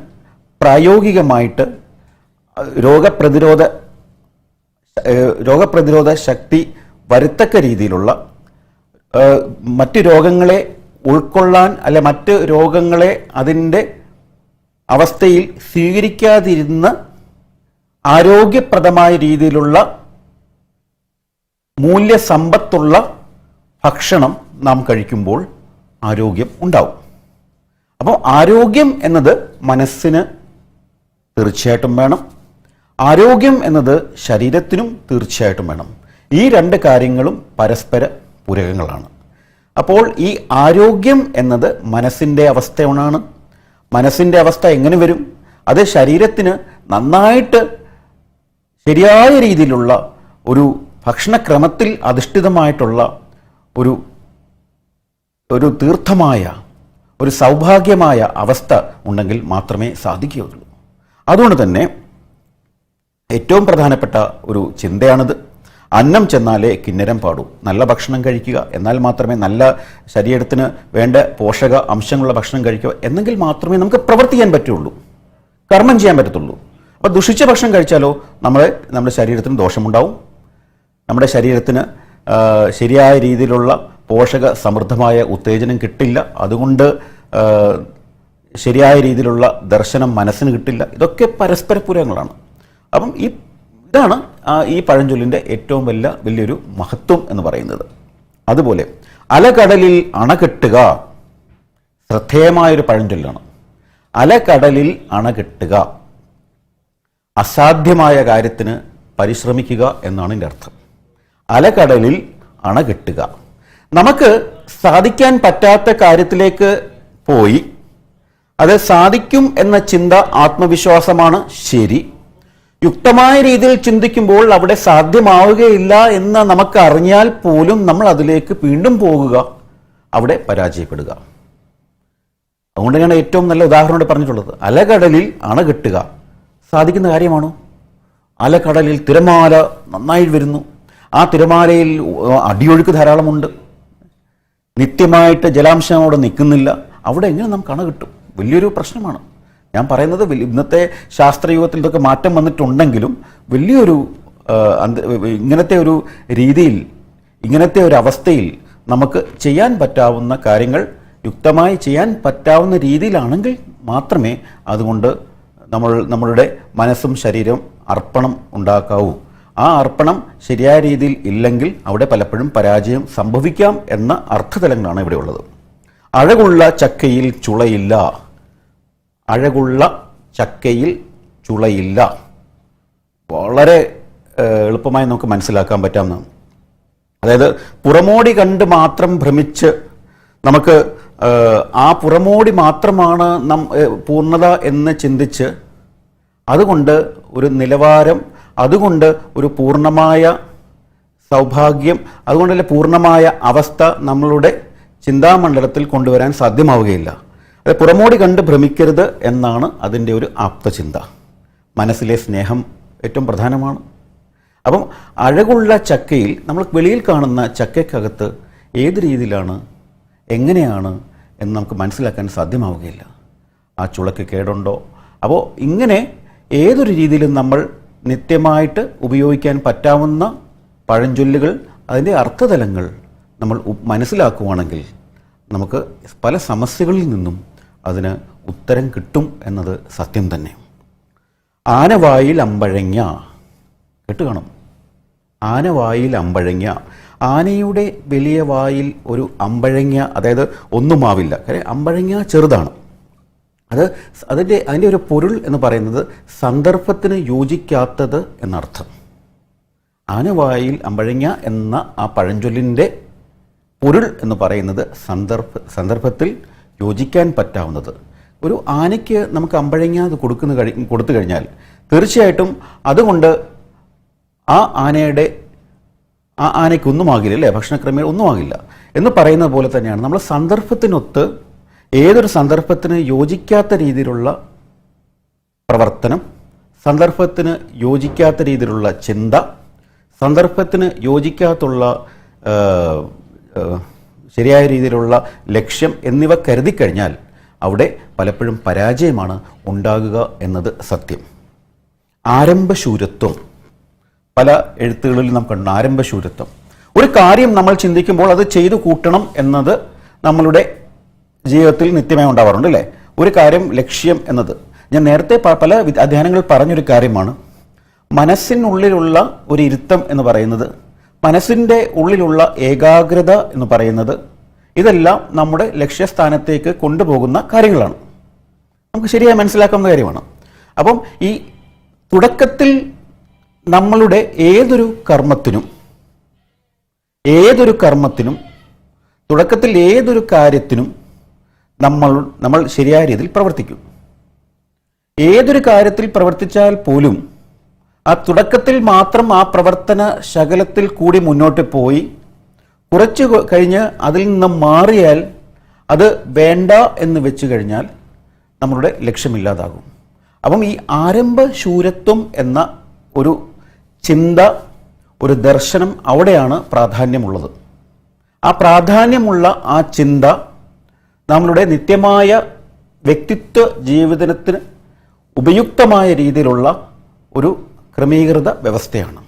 പ്രായോഗികമായിട്ട് രോഗപ്രതിരോധ ശക്തി വരുത്തക്ക രീതിയിലുള്ള, മറ്റു രോഗങ്ങളെ ഉൾക്കൊള്ളാൻ അല്ലെ മറ്റ് രോഗങ്ങളെ അതിൻ്റെ അവസ്ഥയിൽ സ്വീകരിക്കാതിരുന്ന് ആരോഗ്യപ്രദമായ രീതിയിലുള്ള മൂല്യസമ്പത്തുള്ള ഭക്ഷണം നാം കഴിക്കുമ്പോൾ ആരോഗ്യം ഉണ്ടാവും. അപ്പോൾ ആരോഗ്യം എന്നത് മനസ്സിന് തീർച്ചയായിട്ടും വേണം, ആരോഗ്യം എന്നത് ശരീരത്തിനും തീർച്ചയായിട്ടും വേണം. ഈ രണ്ട് കാര്യങ്ങളും പരസ്പര പൂരകങ്ങളാണ്. അപ്പോൾ ഈ ആരോഗ്യം എന്നത് മനസ്സിൻ്റെ അവസ്ഥയാണ്. മനസ്സിൻ്റെ അവസ്ഥ എങ്ങനെ വരും? അത് ശരീരത്തിന് നന്നായിട്ട് ശരിയായ രീതിയിലുള്ള ഒരു ഭക്ഷണക്രമത്തിൽ അധിഷ്ഠിതമായിട്ടുള്ള ഒരു തീർത്ഥമായ ഒരു സൗഭാഗ്യമായ അവസ്ഥ ഉണ്ടെങ്കിൽ മാത്രമേ സാധിക്കുകയുള്ളൂ. അതുകൊണ്ട് തന്നെ ഏറ്റവും പ്രധാനപ്പെട്ട ഒരു ചിന്തയാണിത്. അന്നം ചെന്നാലേ കിന്നരം പാടൂ. നല്ല ഭക്ഷണം കഴിക്കുക, എന്നാൽ മാത്രമേ നല്ല ശരീരത്തിന് വേണ്ട പോഷക അംശങ്ങളുള്ള ഭക്ഷണം കഴിക്കുക, എന്നെങ്കിൽ മാത്രമേ നമുക്ക് പ്രവർത്തിക്കാൻ പറ്റുള്ളൂ, കർമ്മം ചെയ്യാൻ പറ്റത്തുള്ളൂ. അപ്പോൾ ദുഷിച്ച ഭക്ഷണം കഴിച്ചാലോ നമ്മുടെ ശരീരത്തിന് ദോഷമുണ്ടാവും, നമ്മുടെ ശരീരത്തിന് ശരിയായ രീതിയിലുള്ള പോഷക സമൃദ്ധമായ ഉത്തേജനം കിട്ടില്ല, അതുകൊണ്ട് ശരിയായ രീതിയിലുള്ള ദർശനം മനസ്സിന് കിട്ടില്ല. ഇതൊക്കെ പരസ്പര പൂരകങ്ങളാണ്. അപ്പം ഇതാണ് ഈ പഴഞ്ചൊല്ലിൻ്റെ ഏറ്റവും വലിയൊരു മഹത്വം എന്ന് പറയുന്നത്. അതുപോലെ അലകടലിൽ അണകെട്ടുക ശ്രദ്ധേയമായൊരു പഴഞ്ചൊല്ലാണ്. അലകടലിൽ അണകെട്ടുക, അസാധ്യമായ കാര്യത്തിന് പരിശ്രമിക്കുക എന്നാണ് ഇതിൻ്റെ അർത്ഥം. അലകടലിൽ അണകെട്ടുക, നമുക്ക് സാധിക്കാൻ പറ്റാത്ത കാര്യത്തിലേക്ക് പോയി അത് സാധിക്കും എന്ന ചിന്ത ആത്മവിശ്വാസമാണ്. ശരി, യുക്തമായ രീതിയിൽ ചിന്തിക്കുമ്പോൾ അവിടെ സാധ്യമാവുകയില്ല എന്ന് നമുക്ക് അറിഞ്ഞാൽ പോലും നമ്മൾ അതിലേക്ക് വീണ്ടും പോകുക, അവിടെ പരാജയപ്പെടുക. അതുകൊണ്ട് ഞാൻ ഏറ്റവും നല്ല ഉദാഹരണം പറഞ്ഞിട്ടുള്ളത്, അലകടലിൽ അണകെട്ടുക സാധിക്കുന്ന കാര്യമാണോ? അലകടലിൽ തിരമാല നന്നായി വരുന്നു, ആ തിരമാലയിൽ അടിയൊഴുക്ക് ധാരാളമുണ്ട്, നിത്യമായിട്ട് ജലാംശം അവിടെ നിൽക്കുന്നില്ല, അവിടെ എങ്ങനെ നമുക്ക് അണ കിട്ടും? വലിയൊരു പ്രശ്നമാണ്. ഞാൻ പറയുന്നത് ഇന്നത്തെ ശാസ്ത്രയുഗത്തിൽ ഇതൊക്കെ മാറ്റം വന്നിട്ടുണ്ടെങ്കിലും വലിയൊരു ഇങ്ങനത്തെ ഒരു രീതിയിൽ, ഇങ്ങനത്തെ ഒരു അവസ്ഥയിൽ നമുക്ക് ചെയ്യാൻ പറ്റാവുന്ന കാര്യങ്ങൾ യുക്തമായി ചെയ്യാൻ പറ്റാവുന്ന രീതിയിലാണെങ്കിൽ മാത്രമേ അതുകൊണ്ട് നമ്മളുടെ മനസ്സും ശരീരവും അർപ്പണം ഉണ്ടാക്കാവൂ. ആ അർപ്പണം ശരിയായ രീതിയിൽ ഇല്ലെങ്കിൽ അവിടെ പലപ്പോഴും പരാജയം സംഭവിക്കാം എന്ന അർത്ഥതലങ്ങളാണ് ഇവിടെ ഉള്ളത്. അഴകുള്ള ചക്കയിൽ ചുളയില്ല, അഴകുള്ള ചക്കയിൽ ചുളയില്ല, വളരെ എളുപ്പമായി നമുക്ക് മനസ്സിലാക്കാൻ പറ്റാവുന്നതാണ്. അതായത് പുറമോടി കണ്ട് മാത്രം ഭ്രമിച്ച് നമുക്ക് ആ പുറമോടി മാത്രമാണ് പൂർണ്ണത എന്ന് ചിന്തിച്ച് അതുകൊണ്ട് ഒരു നിലവാരം, അതുകൊണ്ട് ഒരു പൂർണ്ണമായ സൗഭാഗ്യം, അതുകൊണ്ടല്ല പൂർണ്ണമായ അവസ്ഥ നമ്മളുടെ ചിന്താമണ്ഡലത്തിൽ കൊണ്ടുവരാൻ സാധ്യമാവുകയില്ല. അത് പുറമോടി കണ്ട് ഭ്രമിക്കരുത് എന്നാണ് അതിൻ്റെ ഒരു ആപ്തചിന്ത. മനസ്സിലെ സ്നേഹം ഏറ്റവും പ്രധാനമാണ്. അപ്പം അഴകുള്ള ചക്കയിൽ, നമ്മൾ വെളിയിൽ കാണുന്ന ചക്കയ്ക്കകത്ത് ഏത് രീതിയിലാണ്, എങ്ങനെയാണ് എന്ന് നമുക്ക് മനസ്സിലാക്കാൻ സാധ്യമാവുകയില്ല. ആ ചുളക്ക് കേടുണ്ടോ? അപ്പോൾ ഇങ്ങനെ ഏതൊരു രീതിയിലും നമ്മൾ നിത്യമായിട്ട് ഉപയോഗിക്കാൻ പറ്റാവുന്ന പഴഞ്ചൊല്ലുകൾ, അതിൻ്റെ അർത്ഥതലങ്ങൾ നമ്മൾ മനസ്സിലാക്കുവാണെങ്കിൽ നമുക്ക് പല സമസ്യകളിൽ നിന്നും അതിന് ഉത്തരം കിട്ടും എന്നത് സത്യം തന്നെ. ആനവായിൽ അമ്പഴങ്ങ കേട്ടുകാണും. ആനവായിൽ അമ്പഴങ്ങ, ആനയുടെ വലിയ വായിൽ ഒരു അമ്പഴങ്ങ, അതായത് ഒന്നുമാവില്ല. കാര്യം അമ്പഴങ്ങ ചെറുതാണ്. അതിൻ്റെ ഒരു പൊരുൾ എന്ന് പറയുന്നത് സന്ദർഭത്തിന് യോജിക്കാത്തത് എന്നർത്ഥം. ആനവായിൽ അമ്പഴങ്ങ എന്ന ആ പഴഞ്ചൊല്ലിൻ്റെ പൊരുൾ എന്ന് പറയുന്നത് സന്ദർഭത്തിൽ യോജിക്കാൻ പറ്റാവുന്നത്. ഒരു ആനയ്ക്ക് നമുക്ക് അമ്പഴങ്ങ അത് കൊടുത്തു കഴിഞ്ഞാൽ തീർച്ചയായിട്ടും അതുകൊണ്ട് ആ ആനയ്ക്കൊന്നും ആകില്ല, അല്ലേ? ഭക്ഷണക്രമേണ ഒന്നും ആകില്ല എന്ന് പറയുന്നത് പോലെ തന്നെയാണ് നമ്മൾ സന്ദർഭത്തിനൊത്ത്, ഏതൊരു സന്ദർഭത്തിന് യോജിക്കാത്ത രീതിയിലുള്ള പ്രവർത്തനം, സന്ദർഭത്തിന് യോജിക്കാത്ത രീതിയിലുള്ള ചിന്ത, സന്ദർഭത്തിന് യോജിക്കാത്തുള്ള ശരിയായ രീതിയിലുള്ള ലക്ഷ്യം എന്നിവ കരുതിക്കഴിഞ്ഞാൽ അവിടെ പലപ്പോഴും പരാജയമാണ് ഉണ്ടാകുക എന്നത് സത്യം. ആരംഭശൂരത്വം, പല എഴുത്തുകളിൽ നാം കണ്ടു. ആരംഭശൂരത്വം, ഒരു കാര്യം നമ്മൾ ചിന്തിക്കുമ്പോൾ അത് ചെയ്തു കൂട്ടണം എന്നത് നമ്മളുടെ ജീവിതത്തിൽ നിത്യമായി ഉണ്ടാവാറുണ്ട് അല്ലേ? ഒരു കാര്യം ലക്ഷ്യം എന്നത് ഞാൻ നേരത്തെ പല അധ്യയനങ്ങൾ പറഞ്ഞൊരു കാര്യമാണ്. മനസ്സിനുള്ളിലുള്ള ഒരു ഇരുത്തം എന്ന് പറയുന്നത്, മനസ്സിൻ്റെ ഉള്ളിലുള്ള ഏകാഗ്രത എന്ന് പറയുന്നത്, ഇതെല്ലാം നമ്മുടെ ലക്ഷ്യസ്ഥാനത്തേക്ക് കൊണ്ടുപോകുന്ന കാര്യങ്ങളാണ്. നമുക്ക് ശരിയായി മനസ്സിലാക്കാവുന്ന കാര്യമാണ്. അപ്പം ഈ തുടക്കത്തിൽ നമ്മളുടെ ഏതൊരു കർമ്മത്തിനും തുടക്കത്തിൽ ഏതൊരു കാര്യത്തിനും നമ്മൾ ശരിയായ രീതിയിൽ പ്രവർത്തിക്കും. ഏതൊരു കാര്യത്തിൽ പ്രവർത്തിച്ചാൽ പോലും ആ തുടക്കത്തിൽ മാത്രം ആ പ്രവർത്തന ശകലത്തിൽ കൂടി മുന്നോട്ട് പോയി കുറച്ച് കഴിഞ്ഞ് അതിൽ നിന്ന് മാറിയാൽ അത് വേണ്ട എന്ന് വെച്ച് കഴിഞ്ഞാൽ നമ്മളുടെ ലക്ഷ്യമില്ലാതാകും. അപ്പം ഈ ആരംഭശൂരത്വം എന്ന ഒരു ചിന്ത, ഒരു ദർശനം അവിടെയാണ് പ്രാധാന്യമുള്ളത്. ആ പ്രാധാന്യമുള്ള ആ ചിന്ത നമ്മളുടെ നിത്യമായ വ്യക്തിത്വ ജീവിതത്തിന് ഉപയുക്തമായ രീതിയിലുള്ള ഒരു ക്രമീകൃത വ്യവസ്ഥയാണ്.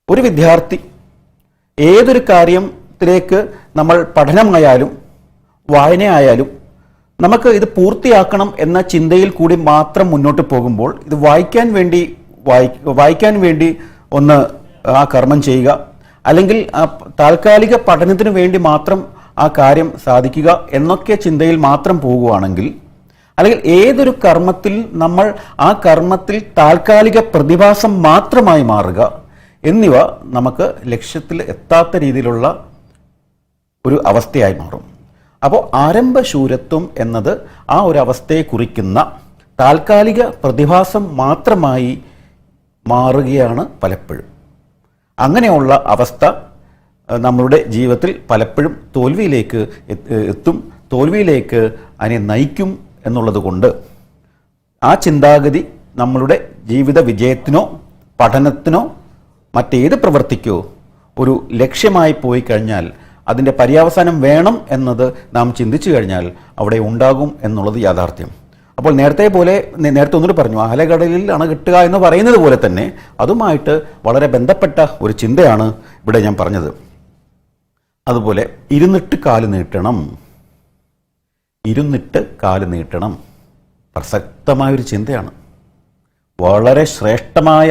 ഒരു വിദ്യാർത്ഥി ഏതൊരു കാര്യത്തിലേക്ക് നമ്മൾ പഠനമായാലും വായനയായാലും നമുക്ക് ഇത് പൂർത്തിയാക്കണം എന്ന ചിന്തയിൽ കൂടി മാത്രം മുന്നോട്ട് പോകുമ്പോൾ, ഇത് വായിക്കാൻ വേണ്ടി ഒന്ന് ആ കർമ്മം ചെയ്യുക, അല്ലെങ്കിൽ ആ താൽക്കാലിക പഠനത്തിന് വേണ്ടി മാത്രം ആ കാര്യം സാധിക്കുക എന്നൊക്കെ ചിന്തയിൽ മാത്രം പോകുകയാണെങ്കിൽ, അല്ലെങ്കിൽ ഏതൊരു കർമ്മത്തിൽ നമ്മൾ ആ കർമ്മത്തിൽ താൽക്കാലിക പ്രതിഭാസം മാത്രമായി മാറുക എന്നിവ നമുക്ക് ലക്ഷ്യത്തിൽ എത്താത്ത രീതിയിലുള്ള ഒരു അവസ്ഥയായി മാറും. അപ്പോൾ ആരംഭശൂരത്വം എന്നത് ആ ഒരു അവസ്ഥയെ കുറിക്കുന്ന താൽക്കാലിക പ്രതിഭാസം മാത്രമായി മാറുകയാണ് പലപ്പോഴും. അങ്ങനെയുള്ള അവസ്ഥ നമ്മളുടെ ജീവിതത്തിൽ പലപ്പോഴും തോൽവിയിലേക്ക് എത്തും, തോൽവിയിലേക്ക് അതിനെ നയിക്കും എന്നുള്ളത് കൊണ്ട് ആ ചിന്താഗതി നമ്മളുടെ ജീവിത വിജയത്തിനോ പഠനത്തിനോ മറ്റേത് പ്രവൃത്തിക്കോ ഒരു ലക്ഷ്യമായി പോയി കഴിഞ്ഞാൽ, അതിൻ്റെ പര്യവസാനം വേണം എന്നത് നാം ചിന്തിച്ചു കഴിഞ്ഞാൽ അവിടെ ഉണ്ടാകും എന്നുള്ളത് യാഥാർത്ഥ്യം. അപ്പോൾ നേരത്തെ ഒന്നുകൂടി പറഞ്ഞു, അലകടലിൽ അണ കെട്ടുക എന്ന് പറയുന്നത് പോലെ തന്നെ അതുമായിട്ട് വളരെ ബന്ധപ്പെട്ട ഒരു ചിന്തയാണ് ഇവിടെ ഞാൻ പറഞ്ഞത്. അതുപോലെ ഇരുന്നിട്ട് കാല് നീട്ടണം പ്രസക്തമായൊരു ചിന്തയാണ്. വളരെ ശ്രേഷ്ഠമായ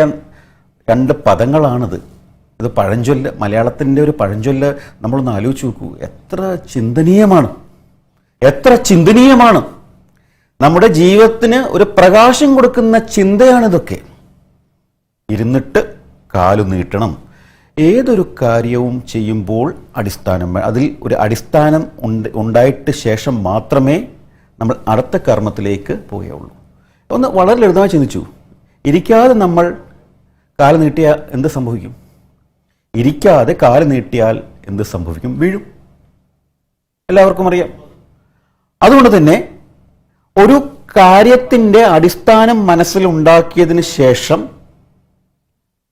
2 പദങ്ങളാണിത്. ഇത് പഴഞ്ചൊല്ല്, മലയാളത്തിൻ്റെ ഒരു പഴഞ്ചൊല്ല് നമ്മളൊന്ന് ആലോചിച്ച് നോക്കൂ. എത്ര ചിന്തനീയമാണ്. നമ്മുടെ ജീവിതത്തിന് ഒരു പ്രകാശം കൊടുക്കുന്ന ചിന്തയാണിതൊക്കെ. ഇരുന്നിട്ട് കാലു നീട്ടണം. ഏതൊരു കാര്യവും ചെയ്യുമ്പോൾ അതിൽ ഒരു അടിസ്ഥാനം ഉണ്ടായിട്ട് ശേഷം മാത്രമേ നമ്മൾ അടുത്ത കർമ്മത്തിലേക്ക് പോവുകയുള്ളൂ. ഒന്ന് വളരെ ലളിതമായി ചിന്തിച്ചു, ഇരിക്കാതെ നമ്മൾ കാല് നീട്ടിയാൽ എന്ത് സംഭവിക്കും? ഇരിക്കാതെ കാല് നീട്ടിയാൽ എന്ത് സംഭവിക്കും? വീഴും. എല്ലാവർക്കും അറിയാം. അതുകൊണ്ട് തന്നെ ഒരു കാര്യത്തിൻ്റെ അടിസ്ഥാനം മനസ്സിലുണ്ടാക്കിയതിന് ശേഷം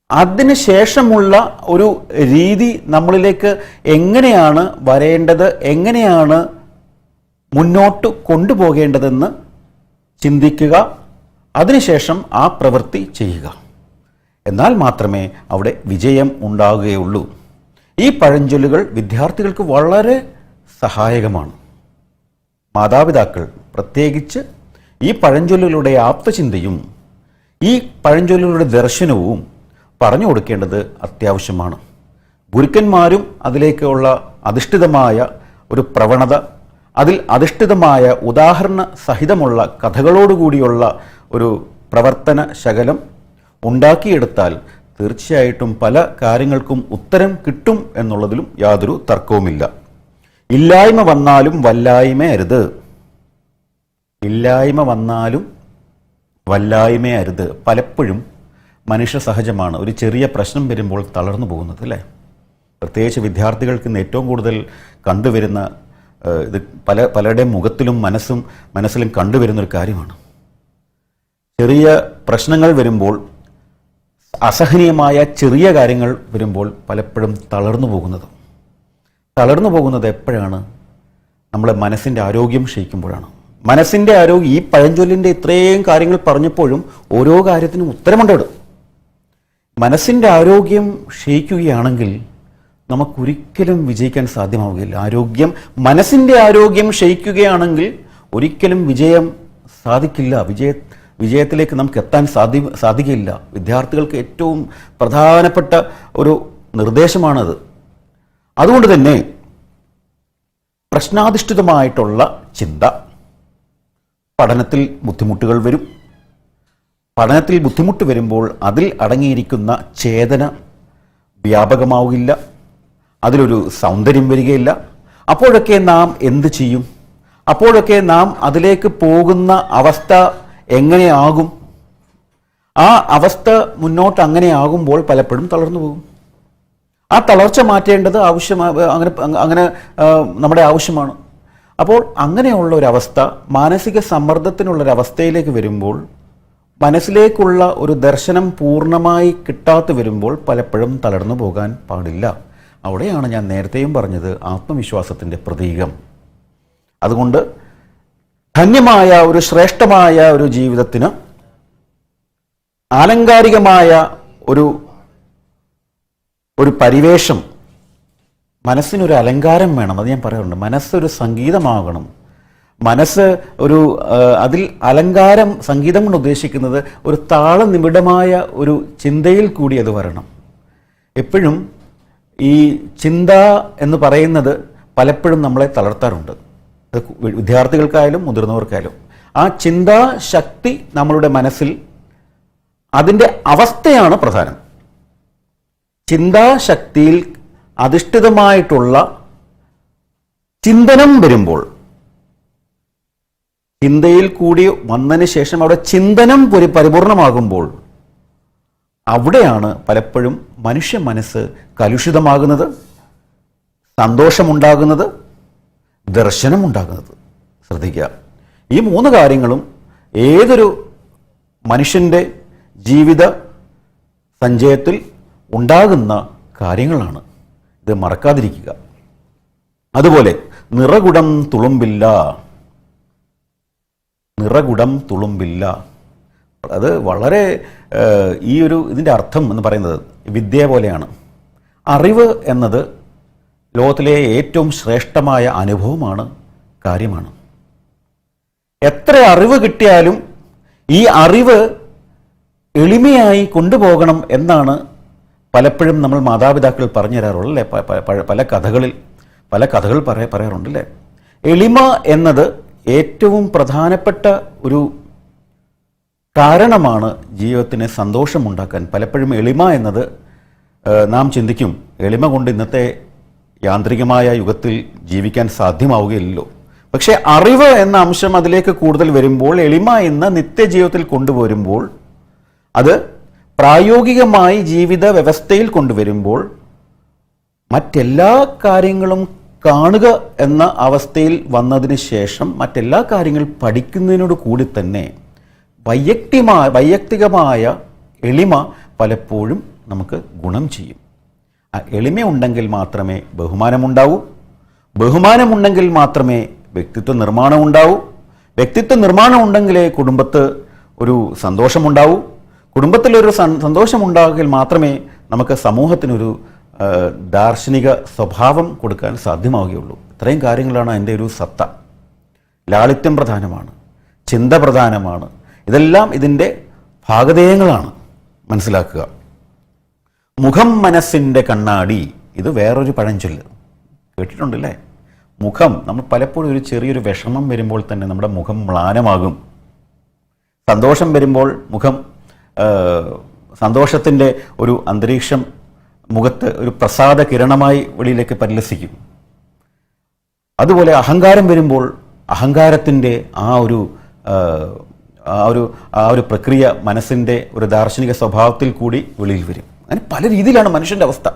അതിനുശേഷമുള്ള ഒരു രീതി നമ്മളിലേക്ക് എങ്ങനെയാണ് വരേണ്ടത്, എങ്ങനെയാണ് മുന്നോട്ട് കൊണ്ടുപോകേണ്ടതെന്ന് ചിന്തിക്കുക, അതിനുശേഷം ആ പ്രവൃത്തി ചെയ്യുക. എന്നാൽ മാത്രമേ അവിടെ വിജയം ഉണ്ടാകുകയുള്ളൂ. ഈ പഴഞ്ചൊല്ലുകൾ വിദ്യാർത്ഥികൾക്ക് വളരെ സഹായകമാണ്. മാതാപിതാക്കൾ പ്രത്യേകിച്ച് ഈ പഴഞ്ചൊല്ലുകളുടെ ആപ്തചിന്തയും ഈ പഴഞ്ചൊല്ലുകളുടെ ദർശനവും പറഞ്ഞു കൊടുക്കേണ്ടത് അത്യാവശ്യമാണ്. ഗുരുക്കന്മാരും അതിലേക്കുള്ള അധിഷ്ഠിതമായ ഒരു പ്രവണത, അതിൽ അധിഷ്ഠിതമായ ഉദാഹരണ സഹിതമുള്ള കഥകളോടുകൂടിയുള്ള ഒരു പ്രവർത്തന ശകലം ഉണ്ടാക്കിയെടുത്താൽ തീർച്ചയായിട്ടും പല കാര്യങ്ങൾക്കും ഉത്തരം കിട്ടും എന്നുള്ളതിലും യാതൊരു തർക്കവുമില്ല. ഇല്ലായ്മ വന്നാലും വല്ലായ്മയരുത്. പലപ്പോഴും മനുഷ്യ സഹജമാണ് ഒരു ചെറിയ പ്രശ്നം വരുമ്പോൾ തളർന്നു പോകുന്നത്, അല്ലേ? പ്രത്യേകിച്ച് വിദ്യാർത്ഥികൾക്ക് ഇന്ന് ഏറ്റവും കൂടുതൽ കണ്ടുവരുന്ന ഇത് പലരുടെയും മുഖത്തിലും മനസ്സിലും കണ്ടുവരുന്നൊരു കാര്യമാണ്. ചെറിയ പ്രശ്നങ്ങൾ വരുമ്പോൾ, അസഹനീയമായ ചെറിയ കാര്യങ്ങൾ വരുമ്പോൾ പലപ്പോഴും തളർന്നു പോകുന്നത് എപ്പോഴാണ്? നമ്മളെ മനസ്സിൻ്റെ ആരോഗ്യം ക്ഷയിക്കുമ്പോഴാണ്. മനസ്സിൻ്റെ ആരോഗ്യം, ഈ പഴഞ്ചൊല്ലിൻ്റെ ഇത്രയും കാര്യങ്ങൾ പറഞ്ഞപ്പോഴും ഓരോ കാര്യത്തിനും ഉത്തരമുണ്ട്. മനസ്സിൻ്റെ ആരോഗ്യം ക്ഷയിക്കുകയാണെങ്കിൽ നമുക്കൊരിക്കലും വിജയിക്കാൻ സാധ്യമാവുകയില്ല. മനസ്സിൻ്റെ ആരോഗ്യം ക്ഷയിക്കുകയാണെങ്കിൽ ഒരിക്കലും വിജയം സാധിക്കില്ല. വിജയത്തിലേക്ക് നമുക്ക് എത്താൻ സാധിക്കില്ല. വിദ്യാർത്ഥികൾക്ക് ഏറ്റവും പ്രധാനപ്പെട്ട ഒരു നിർദ്ദേശമാണത്. അതുകൊണ്ട് തന്നെ പ്രശ്നാധിഷ്ഠിതമായിട്ടുള്ള ചിന്ത, പഠനത്തിൽ ബുദ്ധിമുട്ടുകൾ വരും. പഠനത്തിൽ ബുദ്ധിമുട്ട് വരുമ്പോൾ അതിൽ അടങ്ങിയിരിക്കുന്ന ചേതന വ്യാപകമാവില്ല, അതിലൊരു സൗന്ദര്യം വരികയില്ല. അപ്പോഴൊക്കെ നാം എന്ത് ചെയ്യും? അപ്പോഴൊക്കെ നാം അതിലേക്ക് പോകുന്ന അവസ്ഥ എങ്ങനെയാകും? ആ അവസ്ഥ മുന്നോട്ട് അങ്ങനെയാകുമ്പോൾ പലപ്പോഴും തളർന്നു പോകും. ആ തളർച്ച മാറ്റേണ്ടത് അങ്ങനെ നമ്മുടെ ആവശ്യമാണ്. അപ്പോൾ അങ്ങനെയുള്ള ഒരവസ്ഥ, മാനസിക സമ്മർദ്ദത്തിനുള്ളൊരവസ്ഥയിലേക്ക് വരുമ്പോൾ, മനസ്സിലേക്കുള്ള ഒരു ദർശനം പൂർണ്ണമായി കിട്ടാതെ വരുമ്പോൾ പലപ്പോഴും തളർന്നു പോകാൻ പാടില്ല. അവിടെയാണ് ഞാൻ നേരത്തെയും പറഞ്ഞത് ആത്മവിശ്വാസത്തിൻ്റെ പ്രതീകം. അതുകൊണ്ട് ധന്യമായ ഒരു ശ്രേഷ്ഠമായ ഒരു ജീവിതത്തിന് ആലങ്കാരികമായ ഒരു പരിവേഷം, മനസ്സിനൊരു അലങ്കാരം വേണം. അത് ഞാൻ പറയാറുണ്ട്. മനസ്സൊരു സംഗീതമാകണം. മനസ്സ് അതിൽ അലങ്കാരം, സംഗീതം കൊണ്ട് ഉദ്ദേശിക്കുന്നത് ഒരു താളനിബിഡമായ ഒരു ചിന്തയിൽ കൂടി അത് വരണം. എപ്പോഴും ഈ ചിന്ത എന്ന് പറയുന്നത് പലപ്പോഴും നമ്മളെ തളർത്താറുണ്ട്. വിദ്യാർത്ഥികൾക്കായാലും മുതിർന്നവർക്കായാലും ആ ചിന്താശക്തി നമ്മളുടെ മനസ്സിൽ, അതിൻ്റെ അവസ്ഥയാണ് പ്രധാനം. ചിന്താശക്തിയിൽ അധിഷ്ഠിതമായിട്ടുള്ള ചിന്തനം വരുമ്പോൾ, ചിന്തയിൽ കൂടി വന്നതിന് ശേഷം അവിടെ ചിന്തനം പരിപൂർണമാകുമ്പോൾ, അവിടെയാണ് പലപ്പോഴും മനുഷ്യ മനസ്സ് കലുഷിതമാകുന്നത്, സന്തോഷമുണ്ടാകുന്നത്, ദർശനമുണ്ടാകുന്നത്. ശ്രദ്ധിക്കുക, ഈ 3 കാര്യങ്ങളും ഏതൊരു മനുഷ്യൻ്റെ ജീവിത സഞ്ചയത്തിൽ ഉണ്ടാകുന്ന കാര്യങ്ങളാണ്. ഇത് മറക്കാതിരിക്കുക. അതുപോലെ നിറകുടം തുളുമ്പില്ല. അത് വളരെ ഇതിൻ്റെ അർത്ഥം എന്ന് പറയുന്നത് വിദ്യ പോലെയാണ്. അറിവ് എന്നത് ലോകത്തിലെ ഏറ്റവും ശ്രേഷ്ഠമായ അനുഭവമാണ്, കാര്യമാണ്. എത്ര അറിവ് കിട്ടിയാലും ഈ അറിവ് എളിമയായി കൊണ്ടുപോകണം എന്നാണ് പലപ്പോഴും നമ്മൾ മാതാപിതാക്കൾ പറഞ്ഞു തരാറുള്ളത് അല്ലേ? പല കഥകൾ പറയാറുണ്ടല്ലേ? എളിമ എന്നത് ഏറ്റവും പ്രധാനപ്പെട്ട ഒരു കാരണമാണ് ജീവിതത്തിന് സന്തോഷമുണ്ടാക്കാൻ. പലപ്പോഴും എളിമ എന്നത് നാം ചിന്തിക്കും, എളിമ കൊണ്ട് ഇന്നത്തെ യാന്ത്രികമായ യുഗത്തിൽ ജീവിക്കാൻ സാധ്യമാവുകയില്ലല്ലോ. പക്ഷേ അറിവ് എന്ന അംശം അതിലേക്ക് കൂടുതൽ വരുമ്പോൾ, എളിമ എന്ന നിത്യജീവിതത്തിൽ കൊണ്ടുവരുമ്പോൾ, അത് പ്രായോഗികമായി ജീവിത വ്യവസ്ഥയിൽ കൊണ്ടുവരുമ്പോൾ, മറ്റെല്ലാ കാര്യങ്ങളും കാണുക എന്ന അവസ്ഥയിൽ വന്നതിന് ശേഷം മറ്റെല്ലാ കാര്യങ്ങളും പഠിക്കുന്നതിനോട് കൂടി തന്നെ വൈയക്തികമായ എളിമ പലപ്പോഴും നമുക്ക് ഗുണം ചെയ്യും. ആ എളിമ ഉണ്ടെങ്കിൽ മാത്രമേ ബഹുമാനമുണ്ടാവൂ. ബഹുമാനമുണ്ടെങ്കിൽ മാത്രമേ വ്യക്തിത്വ നിർമ്മാണം ഉണ്ടാവൂ. വ്യക്തിത്വ നിർമ്മാണം ഉണ്ടെങ്കിലേ കുടുംബത്ത് ഒരു സന്തോഷമുണ്ടാവൂ. കുടുംബത്തിലൊരു സന്തോഷമുണ്ടാകിൽ മാത്രമേ നമുക്ക് സമൂഹത്തിനൊരു ദാർശനിക സ്വഭാവം കൊടുക്കാൻ സാധ്യമാവുകയുള്ളൂ. ഇത്രയും കാര്യങ്ങളാണ് എൻ്റെ ഒരു സത്ത. ലാളിത്യം പ്രധാനമാണ്, ചിന്ത പ്രധാനമാണ്. ഇതെല്ലാം ഇതിൻ്റെ ഭാഗധേയങ്ങളാണ്. മനസ്സിലാക്കുക. മുഖം മനസ്സിൻ്റെ കണ്ണാടി, ഇത് വേറൊരു പഴഞ്ചൊല്ല് കേട്ടിട്ടുണ്ടല്ലേ? മുഖം, നമ്മൾ പലപ്പോഴും ഒരു ചെറിയൊരു വിഷമം വരുമ്പോൾ തന്നെ നമ്മുടെ മുഖം മ്ലാനമാകും. സന്തോഷം വരുമ്പോൾ മുഖം, സന്തോഷത്തിൻ്റെ ഒരു അന്തരീക്ഷം മുഖത്ത് ഒരു പ്രസാദ കിരണമായി വെളിയിലേക്ക് പരിലസിക്കും. അതുപോലെ അഹങ്കാരം വരുമ്പോൾ അഹങ്കാരത്തിൻ്റെ ആ ഒരു പ്രക്രിയ മനസ്സിൻ്റെ ഒരു ദാർശനിക സ്വഭാവത്തിൽ കൂടി വെളിയിൽ വരും. അങ്ങനെ പല രീതിയിലാണ് മനുഷ്യൻ്റെ അവസ്ഥ.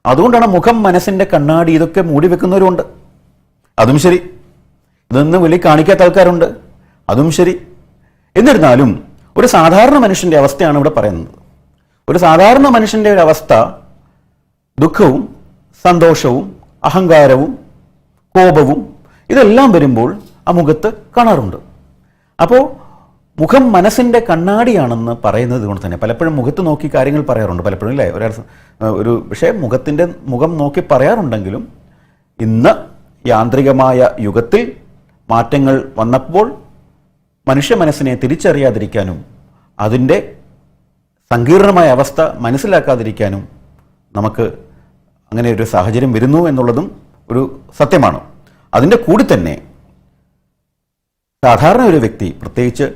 അതുകൊണ്ടാണ് മുഖം മനസ്സിൻ്റെ കണ്ണാടി, ഇതൊക്കെ മൂടി വെക്കുന്നവരുണ്ട്. അതും ശരി. ഇതൊന്നും വെളി കാണിക്കാത്ത ആൾക്കാരുണ്ട്. അതും ശരി. എന്നിരുന്നാലും ഒരു സാധാരണ മനുഷ്യൻ്റെ അവസ്ഥയാണ് ഇവിടെ പറയുന്നത്. ഒരു സാധാരണ മനുഷ്യൻ്റെ ഒരു അവസ്ഥ ദുഃഖവും സന്തോഷവും അഹങ്കാരവും കോപവും ഇതെല്ലാം വരുമ്പോൾ ആ മുഖത്ത് കാണാറുണ്ട്. അപ്പോൾ മുഖം മനസ്സിൻ്റെ കണ്ണാടിയാണെന്ന് പറയുന്നത് കൊണ്ട് തന്നെ പലപ്പോഴും മുഖത്ത് നോക്കി കാര്യങ്ങൾ പറയാറുണ്ട് പലപ്പോഴും, അല്ലേ? പക്ഷേ മുഖം നോക്കി പറയാറുണ്ടെങ്കിലും ഇന്ന് യാന്ത്രികമായ യുഗത്തിൽ മാറ്റങ്ങൾ വന്നപ്പോൾ മനുഷ്യ മനസ്സിനെ തിരിച്ചറിയാതിരിക്കാനും അതിൻ്റെ സങ്കീർണമായ അവസ്ഥ മനസ്സിലാക്കാതിരിക്കാനും നമുക്ക് അങ്ങനെ ഒരു സാഹചര്യം വരുന്നു എന്നുള്ളതും ഒരു സത്യമാണ്. അതിൻ്റെ കൂടി തന്നെ സാധാരണ ഒരു വ്യക്തി, പ്രത്യേകിച്ച്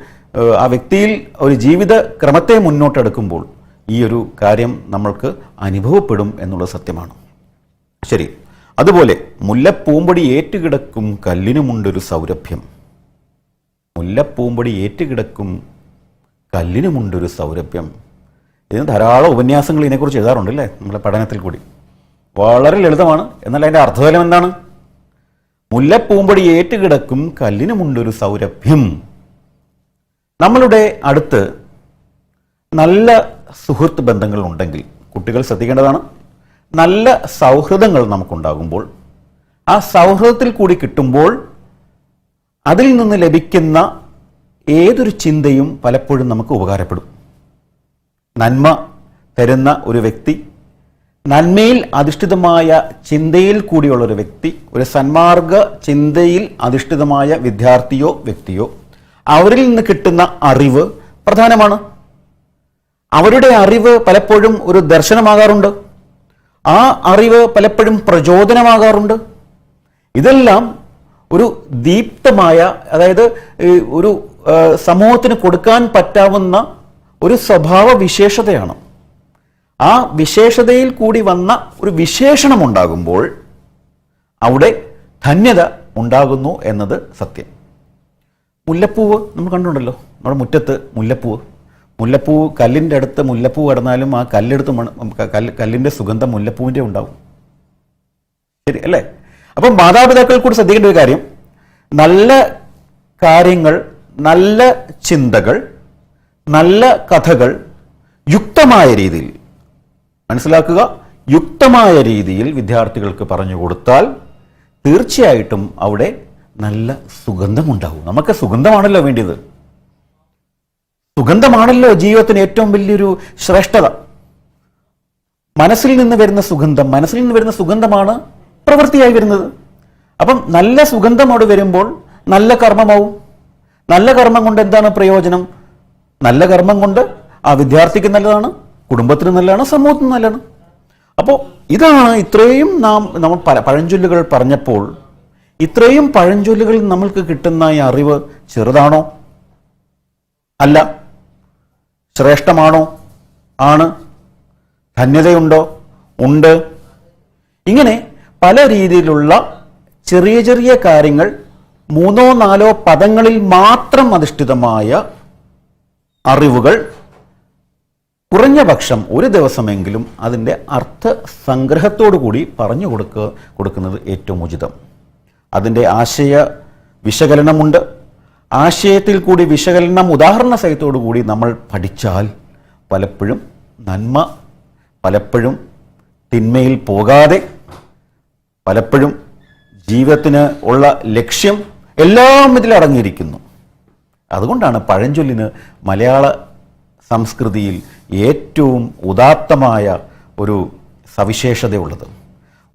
ആ വ്യക്തിയിൽ ഒരു ജീവിത ക്രമത്തെ മുന്നോട്ടെടുക്കുമ്പോൾ ഈ ഒരു കാര്യം നമ്മൾക്ക് അനുഭവപ്പെടും എന്നുള്ളത് സത്യമാണ്. ശരി, അതുപോലെ മുല്ലപ്പൂമ്പൊടി ഏറ്റുകിടക്കും കല്ലിനുമുണ്ടൊരു സൗരഭ്യം. മുല്ലപ്പൂമ്പൊടി ഏറ്റുകിടക്കും കല്ലിനുമുണ്ടൊരു സൗരഭ്യം. ഇതിന് ധാരാളം ഉപന്യാസങ്ങൾ ഇതിനെക്കുറിച്ച് എഴുതാറുണ്ട്, അല്ലേ? നമ്മുടെ പഠനത്തിൽ കൂടി വളരെ ലളിതമാണ്. എന്നാൽ അതിൻ്റെ അർത്ഥതലം എന്താണ്? മുല്ലപ്പൂമ്പൊടി ഏറ്റുകിടക്കും കല്ലിനുമുണ്ടൊരു സൗരഭ്യം. നമ്മളുടെ അടുത്ത് നല്ല സുഹൃത്ത് ബന്ധങ്ങൾ ഉണ്ടെങ്കിൽ കുട്ടികൾ ശ്രദ്ധിക്കേണ്ടതാണ്. നല്ല സൗഹൃദങ്ങൾ നമുക്കുണ്ടാകുമ്പോൾ ആ സൗഹൃദത്തിൽ കൂടി കിട്ടുമ്പോൾ അതിൽ നിന്ന് ലഭിക്കുന്ന ഏതൊരു ചിന്തയും പലപ്പോഴും നമുക്ക് ഉപകാരപ്പെടും. നന്മ തരുന്ന ഒരു വ്യക്തി, നന്മയിൽ അധിഷ്ഠിതമായ ചിന്തയിൽ കൂടിയുള്ളൊരു വ്യക്തി, ഒരു സന്മാർഗ ചിന്തയിൽ അധിഷ്ഠിതമായ വിദ്യാർത്ഥിയോ വ്യക്തിയോ, അവരിൽ നിന്ന് കിട്ടുന്ന അറിവ് പ്രധാനമാണ്. അവരുടെ അറിവ് പലപ്പോഴും ഒരു ദർശനമാകാറുണ്ട്. ആ അറിവ് പലപ്പോഴും പ്രചോദനമാകാറുണ്ട്. ഇതെല്ലാം ഒരു ദീപ്തമായ, അതായത് ഒരു സമൂഹത്തിന് കൊടുക്കാൻ പറ്റാവുന്ന ഒരു സ്വഭാവ വിശേഷതയാണ്. ആ വിശേഷതയിൽ കൂടി വന്ന ഒരു വിശേഷണമുണ്ടാകുമ്പോൾ അവിടെ ധന്യത ഉണ്ടാകുന്നു എന്നത് സത്യം. മുല്ലപ്പൂവ് നമ്മൾ കണ്ടുണ്ടല്ലോ, നമ്മുടെ മുറ്റത്ത് മുല്ലപ്പൂവ് കല്ലിൻ്റെ അടുത്ത് മുല്ലപ്പൂ കിടന്നാലും ആ കല്ലിൻ്റെ സുഗന്ധം മുല്ലപ്പൂവിൻ്റെ ഉണ്ടാവും. ശരി അല്ലേ? അപ്പം മാതാപിതാക്കൾ കൂടി ശ്രദ്ധിക്കേണ്ട ഒരു കാര്യം, നല്ല കാര്യങ്ങൾ, നല്ല ചിന്തകൾ, നല്ല കഥകൾ യുക്തമായ രീതിയിൽ മനസ്സിലാക്കുക, യുക്തമായ രീതിയിൽ വിദ്യാർത്ഥികൾക്ക് പറഞ്ഞു കൊടുത്താൽ തീർച്ചയായിട്ടും അവിടെ നല്ല സുഗന്ധമുണ്ടാവും. നമുക്ക് സുഗന്ധമാണല്ലോ വേണ്ടിയത്. സുഗന്ധമാണല്ലോ ജീവിതത്തിന് ഏറ്റവും വലിയൊരു ശ്രേഷ്ഠത. മനസ്സിൽ നിന്ന് വരുന്ന സുഗന്ധമാണ് പ്രവൃത്തിയായി വരുന്നത്. അപ്പം നല്ല സുഗന്ധം അവിടെ വരുമ്പോൾ നല്ല കർമ്മമാവും. നല്ല കർമ്മം കൊണ്ട് എന്താണ് പ്രയോജനം? നല്ല കർമ്മം കൊണ്ട് ആ വിദ്യാർത്ഥിക്ക് നല്ലതാണ്, കുടുംബത്തിന് നല്ലതാണ്, സമൂഹത്തിന് നല്ലതാണ്. അപ്പോൾ ഇതാണ് ഇത്രയും നമ്മൾ പഴഞ്ചൊല്ലുകൾ പറഞ്ഞപ്പോൾ ഇത്രയും പഴഞ്ചൊല്ലുകളിൽ നമ്മൾക്ക് കിട്ടുന്ന ഈ അറിവ് ചെറുതാണോ? അല്ല. ശ്രേഷ്ഠമാണോ? ആണ്. ധന്യതയുണ്ടോ? ഉണ്ട്. ഇങ്ങനെ പല രീതിയിലുള്ള ചെറിയ ചെറിയ കാര്യങ്ങൾ 3-4 പദങ്ങളിൽ മാത്രം അധിഷ്ഠിതമായ അറിവുകൾ കുറഞ്ഞ പക്ഷം ഒരു ദിവസമെങ്കിലും അതിൻ്റെ അർത്ഥ സംഗ്രഹത്തോടു കൂടി പറഞ്ഞു കൊടുക്കുന്നത് ഏറ്റവും ഉചിതം. അതിൻ്റെ ആശയ വിശകലനമുണ്ട്. ആശയത്തിൽ കൂടി വിശകലനം ഉദാഹരണ സഹിതത്തോടു കൂടി നമ്മൾ പഠിച്ചാൽ പലപ്പോഴും നന്മ, പലപ്പോഴും തിന്മയിൽ പോകാതെ, പലപ്പോഴും ജീവിതത്തിന് ഉള്ള ലക്ഷ്യം എല്ലാം ഇതിലടങ്ങിയിരിക്കുന്നു. അതുകൊണ്ടാണ് പഴഞ്ചൊല്ലിന് മലയാള സംസ്കൃതിയിൽ ഏറ്റവും ഉദാത്തമായ ഒരു സവിശേഷതയുള്ളത്.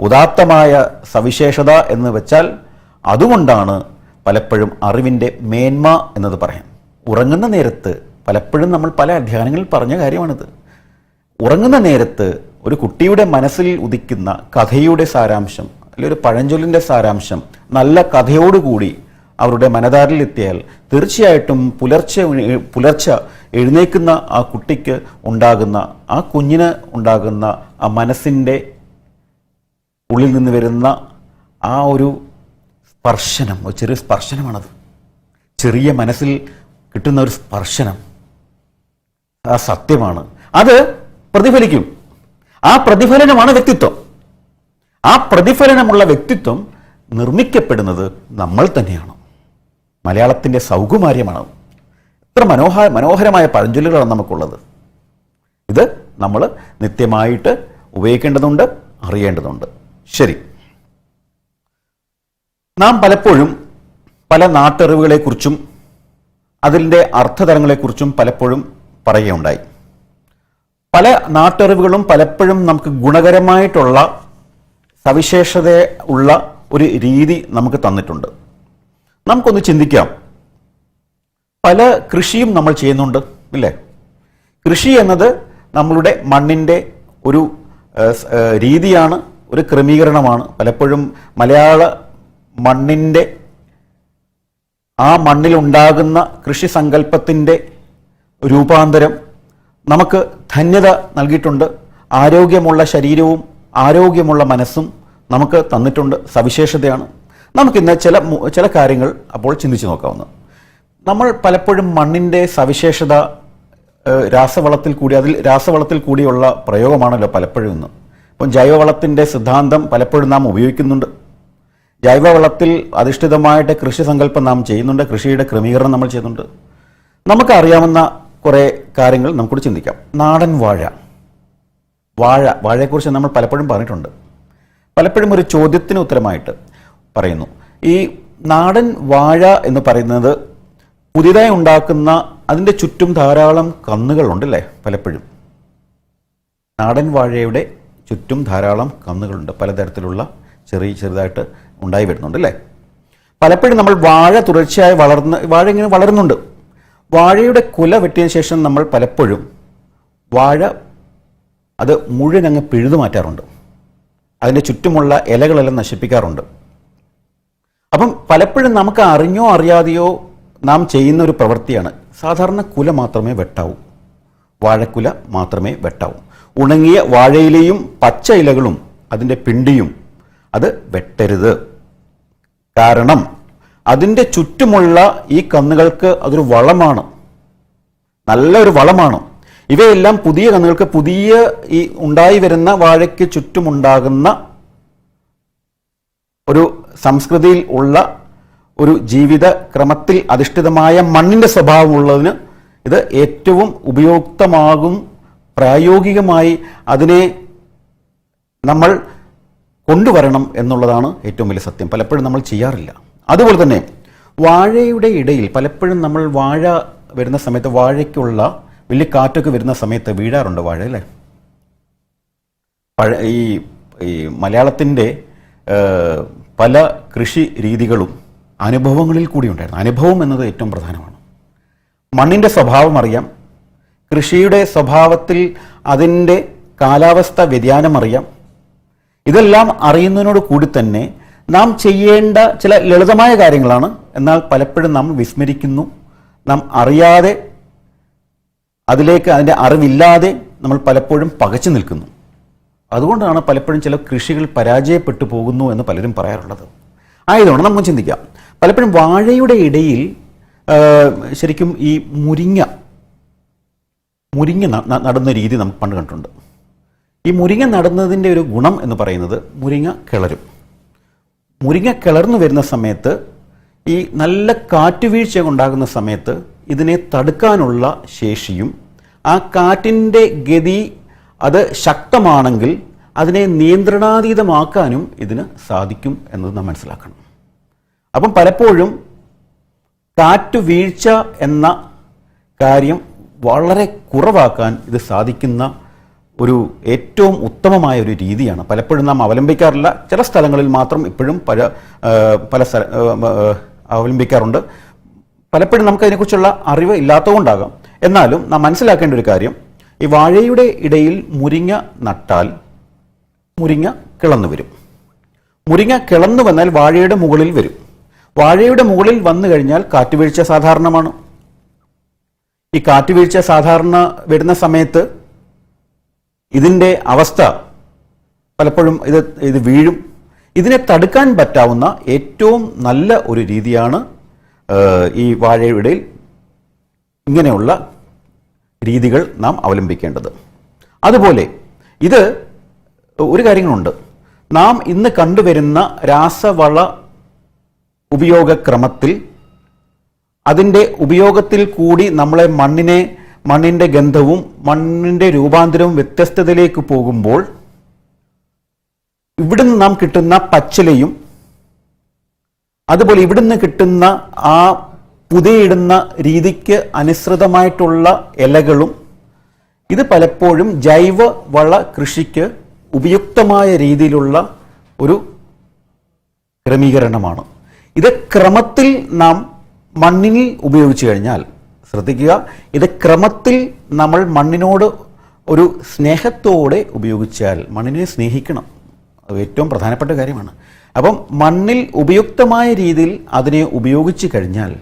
ഉദാത്തമായ സവിശേഷത എന്ന് വെച്ചാൽ അതുകൊണ്ടാണ് പലപ്പോഴും അറിവിൻ്റെ മേന്മ എന്നത് പറയാം. ഉറങ്ങുന്ന നേരത്ത് പലപ്പോഴും നമ്മൾ പല അധ്യായങ്ങളിൽ പറഞ്ഞ കാര്യമാണിത്. ഉറങ്ങുന്ന നേരത്ത് ഒരു കുട്ടിയുടെ മനസ്സിൽ ഉദിക്കുന്ന കഥയുടെ സാരാംശം, അല്ലെങ്കിൽ ഒരു പഴഞ്ചൊല്ലിൻ്റെ സാരാംശം നല്ല കഥയോടുകൂടി അവരുടെ മനതാരിലെത്തിയാൽ തീർച്ചയായിട്ടും പുലർച്ചെ എഴുന്നേൽക്കുന്ന ആ കുട്ടിക്ക് ഉണ്ടാകുന്ന, ആ കുഞ്ഞിന് ഉണ്ടാകുന്ന ആ മനസ്സിൻ്റെ ഉള്ളിൽ നിന്ന് വരുന്ന ആ ഒരു സ്പർശനം, ഒരു ചെറിയ സ്പർശനമാണത്. ചെറിയ മനസ്സിൽ കിട്ടുന്ന ഒരു സ്പർശനം ആ സത്യമാണ്. അത് പ്രതിഫലിക്കും. ആ പ്രതിഫലനമാണ് വ്യക്തിത്വം. ആ പ്രതിഫലനമുള്ള വ്യക്തിത്വം നിർമ്മിക്കപ്പെടുന്നത് നമ്മൾ തന്നെയാണ്. മലയാളത്തിൻ്റെ സൗകുമാര്യമാണ്. എത്ര മനോഹരമായ പഴഞ്ചൊല്ലുകളാണ് നമുക്കുള്ളത്. ഇത് നമ്മൾ നിത്യമായിട്ട് ഉപയോഗിക്കേണ്ടതുണ്ട്, അറിയേണ്ടതുണ്ട്. ശരി, നാം പലപ്പോഴും പല നാട്ടറിവുകളെക്കുറിച്ചും അതിൻ്റെ അർത്ഥതലങ്ങളെക്കുറിച്ചും പലപ്പോഴും പറയുകയുണ്ടായി. പല നാട്ടറിവുകളും പലപ്പോഴും നമുക്ക് ഗുണകരമായിട്ടുള്ള സവിശേഷത ഉള്ള ഒരു രീതി നമുക്ക് തന്നിട്ടുണ്ട്. നമുക്കൊന്ന് ചിന്തിക്കാം. പല കൃഷിയും നമ്മൾ ചെയ്യുന്നുണ്ട്, ഇല്ലേ? കൃഷി എന്നത് നമ്മളുടെ മണ്ണിൻ്റെ ഒരു രീതിയാണ്, ഒരു ക്രമീകരണമാണ്. പലപ്പോഴും മലയാള മണ്ണിൻ്റെ ആ മണ്ണിലുണ്ടാകുന്ന കൃഷി സങ്കല്പത്തിൻ്റെ രൂപാന്തരം നമുക്ക് ധന്യത നൽകിയിട്ടുണ്ട്. ആരോഗ്യമുള്ള ശരീരവും ആരോഗ്യമുള്ള മനസ്സും നമുക്ക് തന്നിട്ടുണ്ട്, സവിശേഷതയാണ്. നമുക്കിന്ന് ചില കാര്യങ്ങൾ അപ്പോൾ ചിന്തിച്ചു നോക്കാവുന്നത്. നമ്മൾ പലപ്പോഴും മണ്ണിൻ്റെ സവിശേഷത രാസവളത്തിൽ കൂടിയുള്ള പ്രയോഗമാണല്ലോ പലപ്പോഴും ഇന്ന്. ഇപ്പം ജൈവവളത്തിൻ്റെ സിദ്ധാന്തം പലപ്പോഴും നാം ഉപയോഗിക്കുന്നുണ്ട്. ജൈവവളത്തിൽ അധിഷ്ഠിതമായിട്ട് കൃഷി സങ്കല്പം നാം ചെയ്യുന്നുണ്ട്, കൃഷിയുടെ ക്രമീകരണം നമ്മൾ ചെയ്യുന്നുണ്ട്. നമുക്കറിയാവുന്ന കുറേ കാര്യങ്ങൾ നമുക്കൂടി ചിന്തിക്കാം. നാടൻ വാഴയെക്കുറിച്ച് നമ്മൾ പലപ്പോഴും പറഞ്ഞിട്ടുണ്ട്. പലപ്പോഴും ഒരു ചോദ്യത്തിന് ഉത്തരമായിട്ട് പറയുന്നു. ഈ നാടൻ വാഴ എന്ന് പറയുന്നത് പുതിയതായി ഉണ്ടാക്കുന്ന, അതിൻ്റെ ചുറ്റും ധാരാളം കന്നുകളുണ്ടല്ലേ? പലപ്പോഴും നാടൻ വാഴയുടെ ചുറ്റും ധാരാളം കന്നുകളുണ്ട്, പലതരത്തിലുള്ള ചെറുതായിട്ട് ഉണ്ടായി വരുന്നുണ്ട് അല്ലേ? പലപ്പോഴും നമ്മൾ വാഴ തുടർച്ചയായി വാഴ ഇങ്ങനെ വളരുന്നുണ്ട്. വാഴയുടെ കുല വെട്ടിയതിനു ശേഷം നമ്മൾ പലപ്പോഴും വാഴ അത് മുഴുവൻ അങ്ങ് പിഴുതു മാറ്റാറുണ്ട്. അതിൻ്റെ ചുറ്റുമുള്ള ഇലകളെല്ലാം നശിപ്പിക്കാറുണ്ട്. അപ്പം പലപ്പോഴും നമുക്ക് അറിഞ്ഞോ അറിയാതെയോ നാം ചെയ്യുന്ന ഒരു പ്രവൃത്തിയാണ്. സാധാരണ കുല മാത്രമേ വെട്ടാവൂ, വാഴക്കുല മാത്രമേ വെട്ടാവൂ. ഉണങ്ങിയ വാഴയിലയും പച്ച ഇലകളും അതിൻ്റെ പിണ്ടിയും അത് വെട്ടരുത്. കാരണം അതിൻ്റെ ചുറ്റുമുള്ള ഈ കന്നുകൾക്ക് അതൊരു വളമാണ്, നല്ലൊരു വളമാണ്. ഇവയെല്ലാം പുതിയ കന്നുകൾക്ക്, പുതിയ ഈ ഉണ്ടായി വരുന്ന വാഴയ്ക്ക് ചുറ്റുമുണ്ടാകുന്ന ഒരു സംസ്കൃതിയിൽ ഉള്ള ഒരു ജീവിത ക്രമത്തിൽ അധിഷ്ഠിതമായ മണ്ണിൻ്റെ സ്വഭാവമുള്ളതിന് ഇത് ഏറ്റവും ഉപയുക്തമാകും. പ്രായോഗികമായി അതിനെ നമ്മൾ കൊണ്ടുവരണം എന്നുള്ളതാണ് ഏറ്റവും വലിയ സത്യം. പലപ്പോഴും നമ്മൾ ചെയ്യാറില്ല. അതുപോലെ തന്നെ വാഴയുടെ ഇടയിൽ പലപ്പോഴും നമ്മൾ വാഴ വരുന്ന സമയത്ത്, വാഴയ്ക്കുള്ള വലിയ കാറ്റൊക്കെ വരുന്ന സമയത്ത് വീഴാറുണ്ട് വാഴ, അല്ലേ? ഈ മലയാളത്തിൻ്റെ പല കൃഷി രീതികളും അനുഭവങ്ങളിൽ കൂടി ഉണ്ടായിരുന്നു. അനുഭവം എന്നത് ഏറ്റവും പ്രധാനമാണ്. മണ്ണിൻ്റെ സ്വഭാവം അറിയാം, കൃഷിയുടെ സ്വഭാവത്തിൽ അതിൻ്റെ കാലാവസ്ഥ വ്യതിയാനം അറിയാം. ഇതെല്ലാം അറിയുന്നതിനോട് കൂടി തന്നെ നാം ചെയ്യേണ്ട ചില ലളിതമായ കാര്യങ്ങളാണ്. എന്നാൽ പലപ്പോഴും നാം വിസ്മരിക്കുന്നു. നാം അറിയാതെ, അതിൻ്റെ അറിവില്ലാതെ നമ്മൾ പലപ്പോഴും പകച്ചു നിൽക്കുന്നു. അതുകൊണ്ടാണ് പലപ്പോഴും ചില കൃഷികൾ പരാജയപ്പെട്ടു പോകുന്നു എന്ന് പലരും പറയാറുള്ളത്. ആയതുകൊണ്ട് നമുക്ക് ചിന്തിക്കാം. പലപ്പോഴും വാഴയുടെ ഇടയിൽ ശരിക്കും ഈ മുരിങ്ങ നടുന്ന രീതി നമുക്ക് പണ്ട് കണ്ടിട്ടുണ്ട്. ഈ മുരിങ്ങ നടുന്നതിൻ്റെ ഒരു ഗുണം എന്ന് പറയുന്നത് മുരിങ്ങ കിളരും. മുരിങ്ങ കിളർന്നു വരുന്ന സമയത്ത്, ഈ നല്ല കാറ്റുവീഴ്ച ഉണ്ടാകുന്ന സമയത്ത് ഇതിനെ തടുക്കാനുള്ള ശേഷിയും, ആ കാറ്റിൻ്റെ ഗതി അത് ശക്തമാണെങ്കിൽ അതിനെ നിയന്ത്രണാതീതമാക്കാനും ഇതിന് സാധിക്കും എന്നത് നാം മനസ്സിലാക്കണം. അപ്പം പലപ്പോഴും കാറ്റുവീഴ്ച എന്ന കാര്യം വളരെ കുറവാക്കാൻ ഇത് സാധിക്കുന്ന ഒരു ഏറ്റവും ഉത്തമമായ ഒരു രീതിയാണ്. പലപ്പോഴും നാം അവലംബിക്കാറില്ല. ചില സ്ഥലങ്ങളിൽ മാത്രം ഇപ്പോഴും അവലംബിക്കാറുണ്ട്. പലപ്പോഴും നമുക്കതിനെക്കുറിച്ചുള്ള അറിവ് ഇല്ലാത്തതുകൊണ്ടാകാം. എന്നാലും നാം മനസ്സിലാക്കേണ്ട ഒരു കാര്യം, ഈ വാഴയുടെ ഇടയിൽ മുരിങ്ങ നട്ടാൽ മുരിങ്ങ കിളന്നു വരും. മുരിങ്ങ കിളന്നു വന്നാൽ വാഴയുടെ മുകളിൽ വരും. വാഴയുടെ മുകളിൽ വന്നു കഴിഞ്ഞാൽ കാറ്റുവീഴ്ച സാധാരണമാണ്. ഈ കാറ്റുവീഴ്ച സാധാരണ വരുന്ന സമയത്ത് ഇതിൻ്റെ അവസ്ഥ പലപ്പോഴും ഇത് വീഴും. ഇതിനെ തടുക്കാൻ പറ്റാവുന്ന ഏറ്റവും നല്ല ഒരു രീതിയാണ് ഈ വാഴയുടെ ഇങ്ങനെയുള്ള രീതികൾ നാം അവലംബിക്കേണ്ടത്. അതുപോലെ ഇത് ഒരു കാര്യങ്ങളുണ്ട്. നാം ഇന്ന് കണ്ടുവരുന്ന രാസവള ഉപയോഗക്രമത്തിൽ, അതിൻ്റെ ഉപയോഗത്തിൽ കൂടി നമ്മളെ മണ്ണിൻ്റെ ഗന്ധവും മണ്ണിൻ്റെ രൂപാന്തരവും വ്യത്യസ്തതയിലേക്ക് പോകുമ്പോൾ ഇവിടുന്ന് നാം കിട്ടുന്ന പച്ചിലയും അതുപോലെ ഇവിടുന്ന് കിട്ടുന്ന ആ പുതയിടുന്ന രീതിക്ക് അനുസൃതമായിട്ടുള്ള ഇലകളും ഇത് പലപ്പോഴും ജൈവ വള കൃഷിക്ക് ഉപയുക്തമായ രീതിയിലുള്ള ഒരു ക്രമീകരണമാണ്. ഇത് ക്രമത്തിൽ നാം മണ്ണിൽ ഉപയോഗിച്ചു കഴിഞ്ഞാൽ, ശ്രദ്ധിക്കുക, ഇത് ക്രമത്തിൽ നമ്മൾ മണ്ണിനോട് ഒരു സ്നേഹത്തോടെ ഉപയോഗിച്ചാൽ, മണ്ണിനെ സ്നേഹിക്കണം, അത് ഏറ്റവും പ്രധാനപ്പെട്ട കാര്യമാണ്. അപ്പം മണ്ണിൽ ഉപയുക്തമായ രീതിയിൽ അതിനെ ഉപയോഗിച്ച് കഴിഞ്ഞാൽ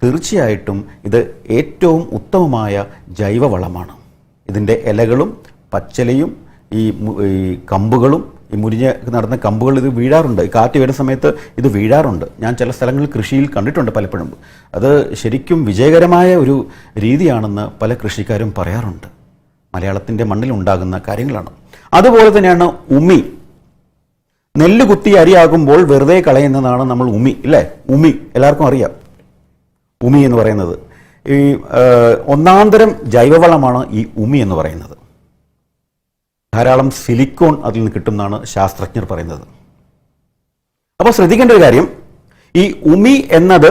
തീർച്ചയായിട്ടും ഇത് ഏറ്റവും ഉത്തമമായ ജൈവവളമാണ്. ഇതിൻ്റെ ഇലകളും പച്ചിലയും ഈ കമ്പുകളും, ഈ മുരിഞ്ഞ് നടന്ന കമ്പുകൾ ഇത് വീഴാറുണ്ട്. ഈ കാറ്റ് വരുന്ന സമയത്ത് ഇത് വീഴാറുണ്ട്. ഞാൻ ചില സ്ഥലങ്ങളിൽ കൃഷിയിൽ കണ്ടിട്ടുണ്ട് പലപ്പോഴും. അത് ശരിക്കും വിജയകരമായ ഒരു രീതിയാണെന്ന് പല കൃഷിക്കാരും പറയാറുണ്ട്. മലയാളത്തിൻ്റെ മണ്ണിലുണ്ടാകുന്ന കാര്യങ്ങളാണ്. അതുപോലെ തന്നെയാണ് ഉമി. നെല്ല് കുത്തി അരിയാകുമ്പോൾ വെറുതെ കളയുന്നതാണ് നമ്മൾ ഉമി, ഇല്ലേ? ഉമി എല്ലാവർക്കും അറിയാം. ഉമി എന്ന് പറയുന്നത് ഈ ഒന്നാന്തരം ജൈവവളമാണ് ഈ ഉമി എന്ന് പറയുന്നത്. ധാരാളം സിലിക്കോൺ അതിൽ നിന്ന് കിട്ടുമെന്നാണ് ശാസ്ത്രജ്ഞർ പറയുന്നത്. അപ്പോൾ ശ്രദ്ധിക്കേണ്ട ഒരു കാര്യം, ഈ ഉമി എന്നത്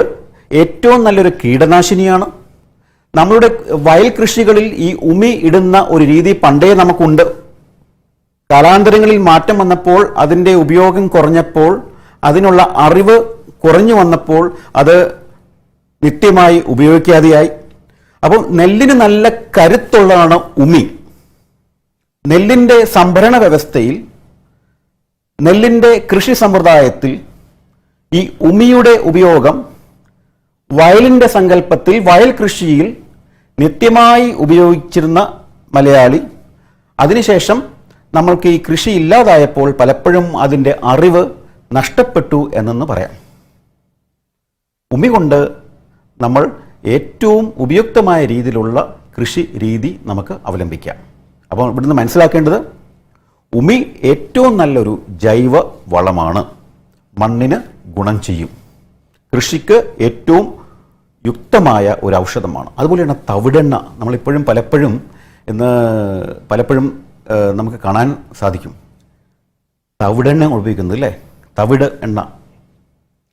ഏറ്റവും നല്ലൊരു കീടനാശിനിയാണ്. നമ്മളുടെ വയൽ കൃഷികളിൽ ഈ ഉമി ഇടുന്ന ഒരു രീതി പണ്ടേ നമുക്കുണ്ട്. കാലാന്തരങ്ങളിൽ മാറ്റം വന്നപ്പോൾ, അതിൻ്റെ ഉപയോഗം കുറഞ്ഞപ്പോൾ, അതിനുള്ള അറിവ് കുറഞ്ഞു വന്നപ്പോൾ അത് നിത്യമായി ഉപയോഗിക്കാതെയായി. അപ്പം നെല്ലിന് നല്ല കരുത്തുള്ളതാണ് ഉമി. നെല്ലിൻ്റെ സംഭരണ വ്യവസ്ഥയിൽ, നെല്ലിൻ്റെ കൃഷി സമ്പ്രദായത്തിൽ ഈ ഉമിയുടെ ഉപയോഗം വയലിൻ്റെ സങ്കല്പത്തിൽ, വയൽ കൃഷിയിൽ നിത്യമായി ഉപയോഗിച്ചിരുന്ന മലയാളി അതിനുശേഷം നമ്മൾക്ക് ഈ കൃഷി ഇല്ലാതായപ്പോൾ പലപ്പോഴും അതിൻ്റെ അറിവ് നഷ്ടപ്പെട്ടു എന്നെന്ന് പറയാം. ഉമി കൊണ്ട് നമ്മൾ ഏറ്റവും ഉപയുക്തമായ രീതിയിലുള്ള കൃഷി രീതി നമുക്ക് അവലംബിക്കാം. അപ്പോൾ ഇവിടുന്ന് മനസ്സിലാക്കേണ്ടത്, ഉമി ഏറ്റവും നല്ലൊരു ജൈവ വളമാണ്, മണ്ണിന് ഗുണം ചെയ്യും, കൃഷിക്ക് ഏറ്റവും യുക്തമായ ഒരു ഔഷധമാണ്. അതുപോലെയാണ് തവിടെണ്ണ. നമ്മളിപ്പോഴും പലപ്പോഴും നമുക്ക് കാണാൻ സാധിക്കും തവിടെണ്ണ ഉപയോഗിക്കുന്നത്, അല്ലേ? തവിട് എണ്ണ.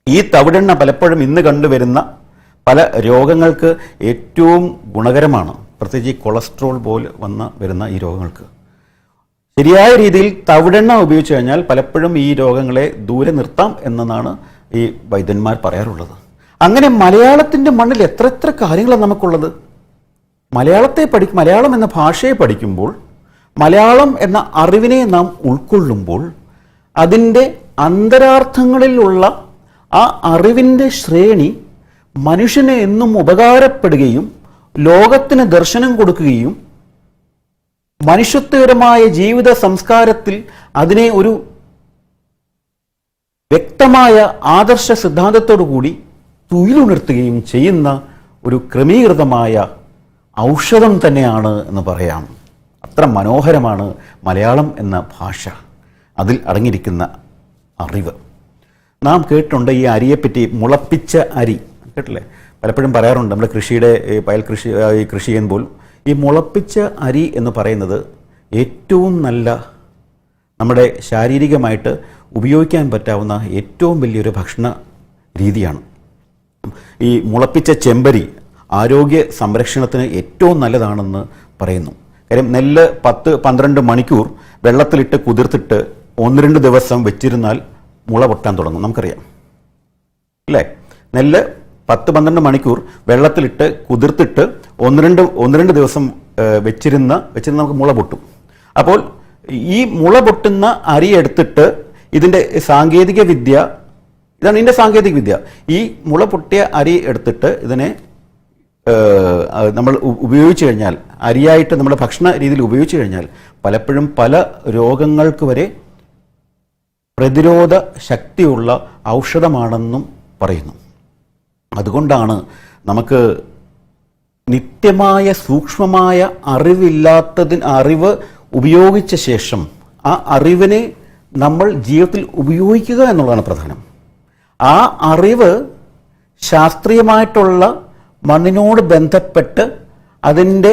ഈ തവിടെണ്ണ പലപ്പോഴും ഇന്ന് കണ്ടുവരുന്ന പല രോഗങ്ങൾക്ക് ഏറ്റവും ഗുണകരമാണ്. പ്രത്യേകിച്ച് കൊളസ്ട്രോൾ പോലെ വരുന്ന ഈ രോഗങ്ങൾക്ക് ശരിയായ രീതിയിൽ തവിടെണ്ണ ഉപയോഗിച്ച് കഴിഞ്ഞാൽ പലപ്പോഴും ഈ രോഗങ്ങളെ ദൂരെ നിർത്താം എന്നതാണ് ഈ വൈദ്യന്മാർ പറയാറുള്ളത്. അങ്ങനെ മലയാളത്തിൻ്റെ മണ്ണിൽ എത്ര കാര്യങ്ങളാണ് നമുക്കുള്ളത്. മലയാളം എന്ന ഭാഷയെ പഠിക്കുമ്പോൾ, മലയാളം എന്ന അറിവിനെ നാം ഉൾക്കൊള്ളുമ്പോൾ, അതിൻ്റെ അന്തരാർത്ഥങ്ങളിലുള്ള ആ അറിവിൻ്റെ ശ്രേണി മനുഷ്യന് എന്നും ഉപകാരപ്പെടുകയും ലോകത്തിന് ദർശനം കൊടുക്കുകയും മനുഷ്യത്വപരമായ ജീവിത സംസ്കാരത്തിൽ അതിനെ ഒരു വ്യക്തമായ ആദർശ സിദ്ധാന്തത്തോടു കൂടി തുയിലുണർത്തുകയും ചെയ്യുന്ന ഒരു ക്രമീകൃതമായ ഔഷധം തന്നെയാണ് എന്ന് പറയാം. അത്ര മനോഹരമാണ് മലയാളം എന്ന ഭാഷ, അതിൽ അടങ്ങിയിരിക്കുന്ന അറിവ്. നാം കേട്ടിട്ടുണ്ട് ഈ അരിയെപ്പറ്റി, മുളപ്പിച്ച അരി കേട്ടില്ലേ? പലപ്പോഴും പറയാറുണ്ട് നമ്മുടെ കൃഷിയുടെ വയൽ കൃഷി ചെയ്യുമ്പോൾ ഈ മുളപ്പിച്ച അരി എന്ന് പറയുന്നത് ഏറ്റവും നല്ല, നമ്മുടെ ശാരീരികമായിട്ട് ഉപയോഗിക്കാൻ പറ്റാവുന്ന ഏറ്റവും വലിയൊരു ഭക്ഷണ രീതിയാണ്. ഈ മുളപ്പിച്ച ചെമ്പരി ആരോഗ്യ സംരക്ഷണത്തിന് ഏറ്റവും നല്ലതാണെന്ന് പറയുന്നു. കാര്യം നെല്ല് 10-12 മണിക്കൂർ വെള്ളത്തിലിട്ട് കുതിർത്തിട്ട് 1-2 ദിവസം വെച്ചിരുന്നാൽ മുള പൊട്ടാൻ തുടങ്ങും, നമുക്കറിയാം, അല്ലേ? നെല്ല് 10-12 മണിക്കൂർ വെള്ളത്തിലിട്ട് കുതിർത്തിട്ട് 1-2 ദിവസം വെച്ചിരുന്ന നമുക്ക് മുള പൊട്ടും. അപ്പോൾ ഈ മുള പൊട്ടുന്ന അരി എടുത്തിട്ട് ഇതിൻ്റെ സാങ്കേതിക വിദ്യ ഇതാണ്. ഇതിൻ്റെ സാങ്കേതിക വിദ്യ, ഈ മുള പൊട്ടിയ അരി എടുത്തിട്ട് ഇതിനെ നമ്മൾ ഉപയോഗിച്ചു കഴിഞ്ഞാൽ, അരിയായിട്ട് നമ്മുടെ ഭക്ഷണ രീതിയിൽ ഉപയോഗിച്ചു കഴിഞ്ഞാൽ പലപ്പോഴും പല രോഗങ്ങൾക്ക് വരെ പ്രതിരോധ ശക്തിയുള്ള ഔഷധമാണെന്നും പറയുന്നു. അതുകൊണ്ടാണ് നമുക്ക് നിത്യമായ സൂക്ഷ്മമായ അറിവ് ഉപയോഗിച്ച ശേഷം ആ അറിവിനെ നമ്മൾ ജീവിതത്തിൽ ഉപയോഗിക്കുക എന്നുള്ളതാണ് പ്രധാനം. ആ അറിവ് ശാസ്ത്രീയമായിട്ടുള്ള മണ്ണിനോട് ബന്ധപ്പെട്ട് അതിൻ്റെ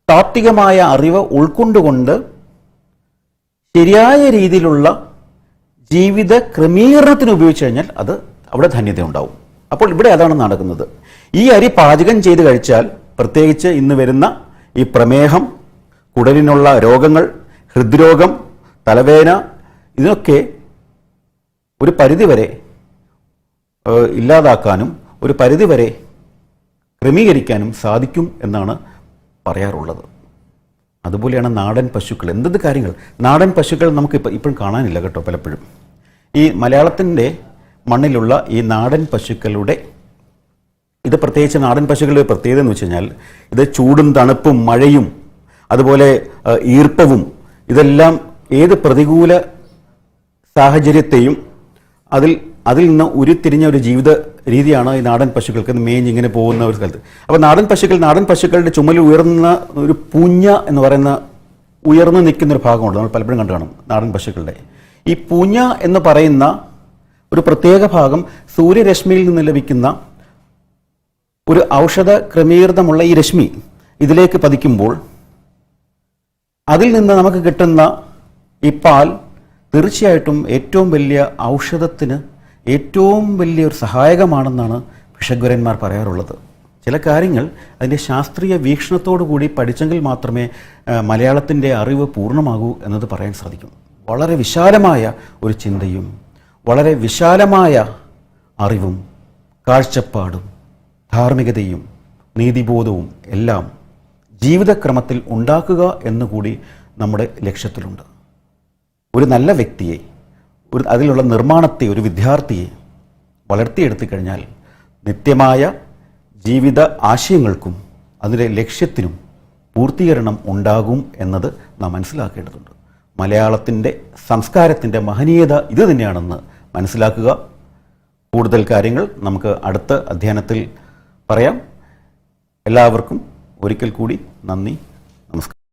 താത്വികമായ അറിവ് ഉൾക്കൊണ്ടുകൊണ്ട് ശരിയായ രീതിയിലുള്ള ജീവിത ക്രമീകരണത്തിന് ഉപയോഗിച്ചു കഴിഞ്ഞാൽ അത് അവിടെ ധന്യത ഉണ്ടാവും. അപ്പോൾ ഇവിടെ അതാണ് നടക്കുന്നത്. ഈ അരി പാചകം ചെയ്ത് കഴിച്ചാൽ, പ്രത്യേകിച്ച് ഇന്ന് വരുന്ന ഈ പ്രമേഹം, കുടലിനുള്ള രോഗങ്ങൾ, ഹൃദ്രോഗം, തലവേദന, ഇതിനൊക്കെ ഒരു പരിധിവരെ ഇല്ലാതാക്കാനും ഒരു പരിധിവരെ ക്രമീകരിക്കാനും സാധിക്കും എന്നാണ് പറയാറുള്ളത്. അതുപോലെയാണ് നാടൻ പശുക്കൾ. എന്തെന്ത് കാര്യങ്ങൾ! നാടൻ പശുക്കൾ നമുക്ക് ഇപ്പോഴും കാണാനില്ല കേട്ടോ. പലപ്പോഴും ഈ മലയാളത്തിൻ്റെ മണ്ണിലുള്ള ഈ നാടൻ പശുക്കളുടെ, ഇത് പ്രത്യേകിച്ച് നാടൻ പശുക്കളുടെ പ്രത്യേകത എന്ന് വെച്ച് കഴിഞ്ഞാൽ, ഇത് ചൂടും തണുപ്പും മഴയും അതുപോലെ ഈർപ്പവും ഇതെല്ലാം ഏത് പ്രതികൂല സാഹചര്യത്തെയും അതിൽ നിന്ന് ഉരുത്തിരിഞ്ഞ ഒരു ജീവിത രീതിയാണ് ഈ നാടൻ പശുക്കൾക്ക് മേഞ്ഞിങ്ങനെ പോകുന്ന ഒരു സ്ഥലത്ത്. അപ്പോൾ നാടൻ പശുക്കളുടെ ചുമൽ ഉയർന്ന ഒരു പൂഞ്ഞ എന്ന് പറയുന്ന ഉയർന്നു നിൽക്കുന്ന ഒരു ഭാഗമുണ്ട്. നമ്മൾ പലപ്പോഴും കണ്ടു കാണും നാടൻ പശുക്കളുടെ. ഈ പൂഞ്ഞ എന്ന് പറയുന്ന ഒരു പ്രത്യേക ഭാഗം സൂര്യരശ്മിയിൽ നിന്ന് ലഭിക്കുന്ന ഒരു ഔഷധ ക്രമീകൃതമുള്ള ഈ രശ്മി ഇതിലേക്ക് പതിക്കുമ്പോൾ അതിൽ നിന്ന് നമുക്ക് കിട്ടുന്ന ഈ പാൽ തീർച്ചയായിട്ടും ഏറ്റവും വലിയ ഔഷധത്തിന് ഏറ്റവും വലിയൊരു സഹായകമാണെന്നാണ് ഭിഷഗ്വരന്മാർ പറയാറുള്ളത്. ചില കാര്യങ്ങൾ അതിൻ്റെ ശാസ്ത്രീയ വീക്ഷണത്തോടു കൂടി പഠിച്ചെങ്കിൽ മാത്രമേ മലയാളത്തിൻ്റെ അറിവ് പൂർണ്ണമാകൂ എന്നത് പറയാൻ സാധിക്കും. വളരെ വിശാലമായ ഒരു ചിന്തയും വളരെ വിശാലമായ അറിവും കാഴ്ചപ്പാടും ധാർമ്മികതയും നീതിബോധവും എല്ലാം ജീവിതക്രമത്തിൽ ഉണ്ടാക്കുക എന്നുകൂടി നമ്മുടെ ലക്ഷ്യത്തിലുണ്ട്. ഒരു നല്ല വ്യക്തിയെ, അതിലുള്ള നിർമ്മാണത്തെ, ഒരു വിദ്യാർത്ഥിയെ വളർത്തിയെടുത്തു കഴിഞ്ഞാൽ നിത്യമായ ജീവിത ആശയങ്ങൾക്കും അതിൻ്റെ ലക്ഷ്യത്തിനും പൂർത്തീകരണം ഉണ്ടാകും എന്നത് നാം മനസ്സിലാക്കേണ്ടതുണ്ട്. മലയാളത്തിൻ്റെ സംസ്കാരത്തിൻ്റെ മഹനീയത ഇത് തന്നെയാണെന്ന് മനസ്സിലാക്കുക. കൂടുതൽ കാര്യങ്ങൾ നമുക്ക് അടുത്ത അധ്യയനത്തിൽ പറയാം. എല്ലാവർക്കും ഒരിക്കൽ കൂടി നന്ദി, നമസ്കാരം.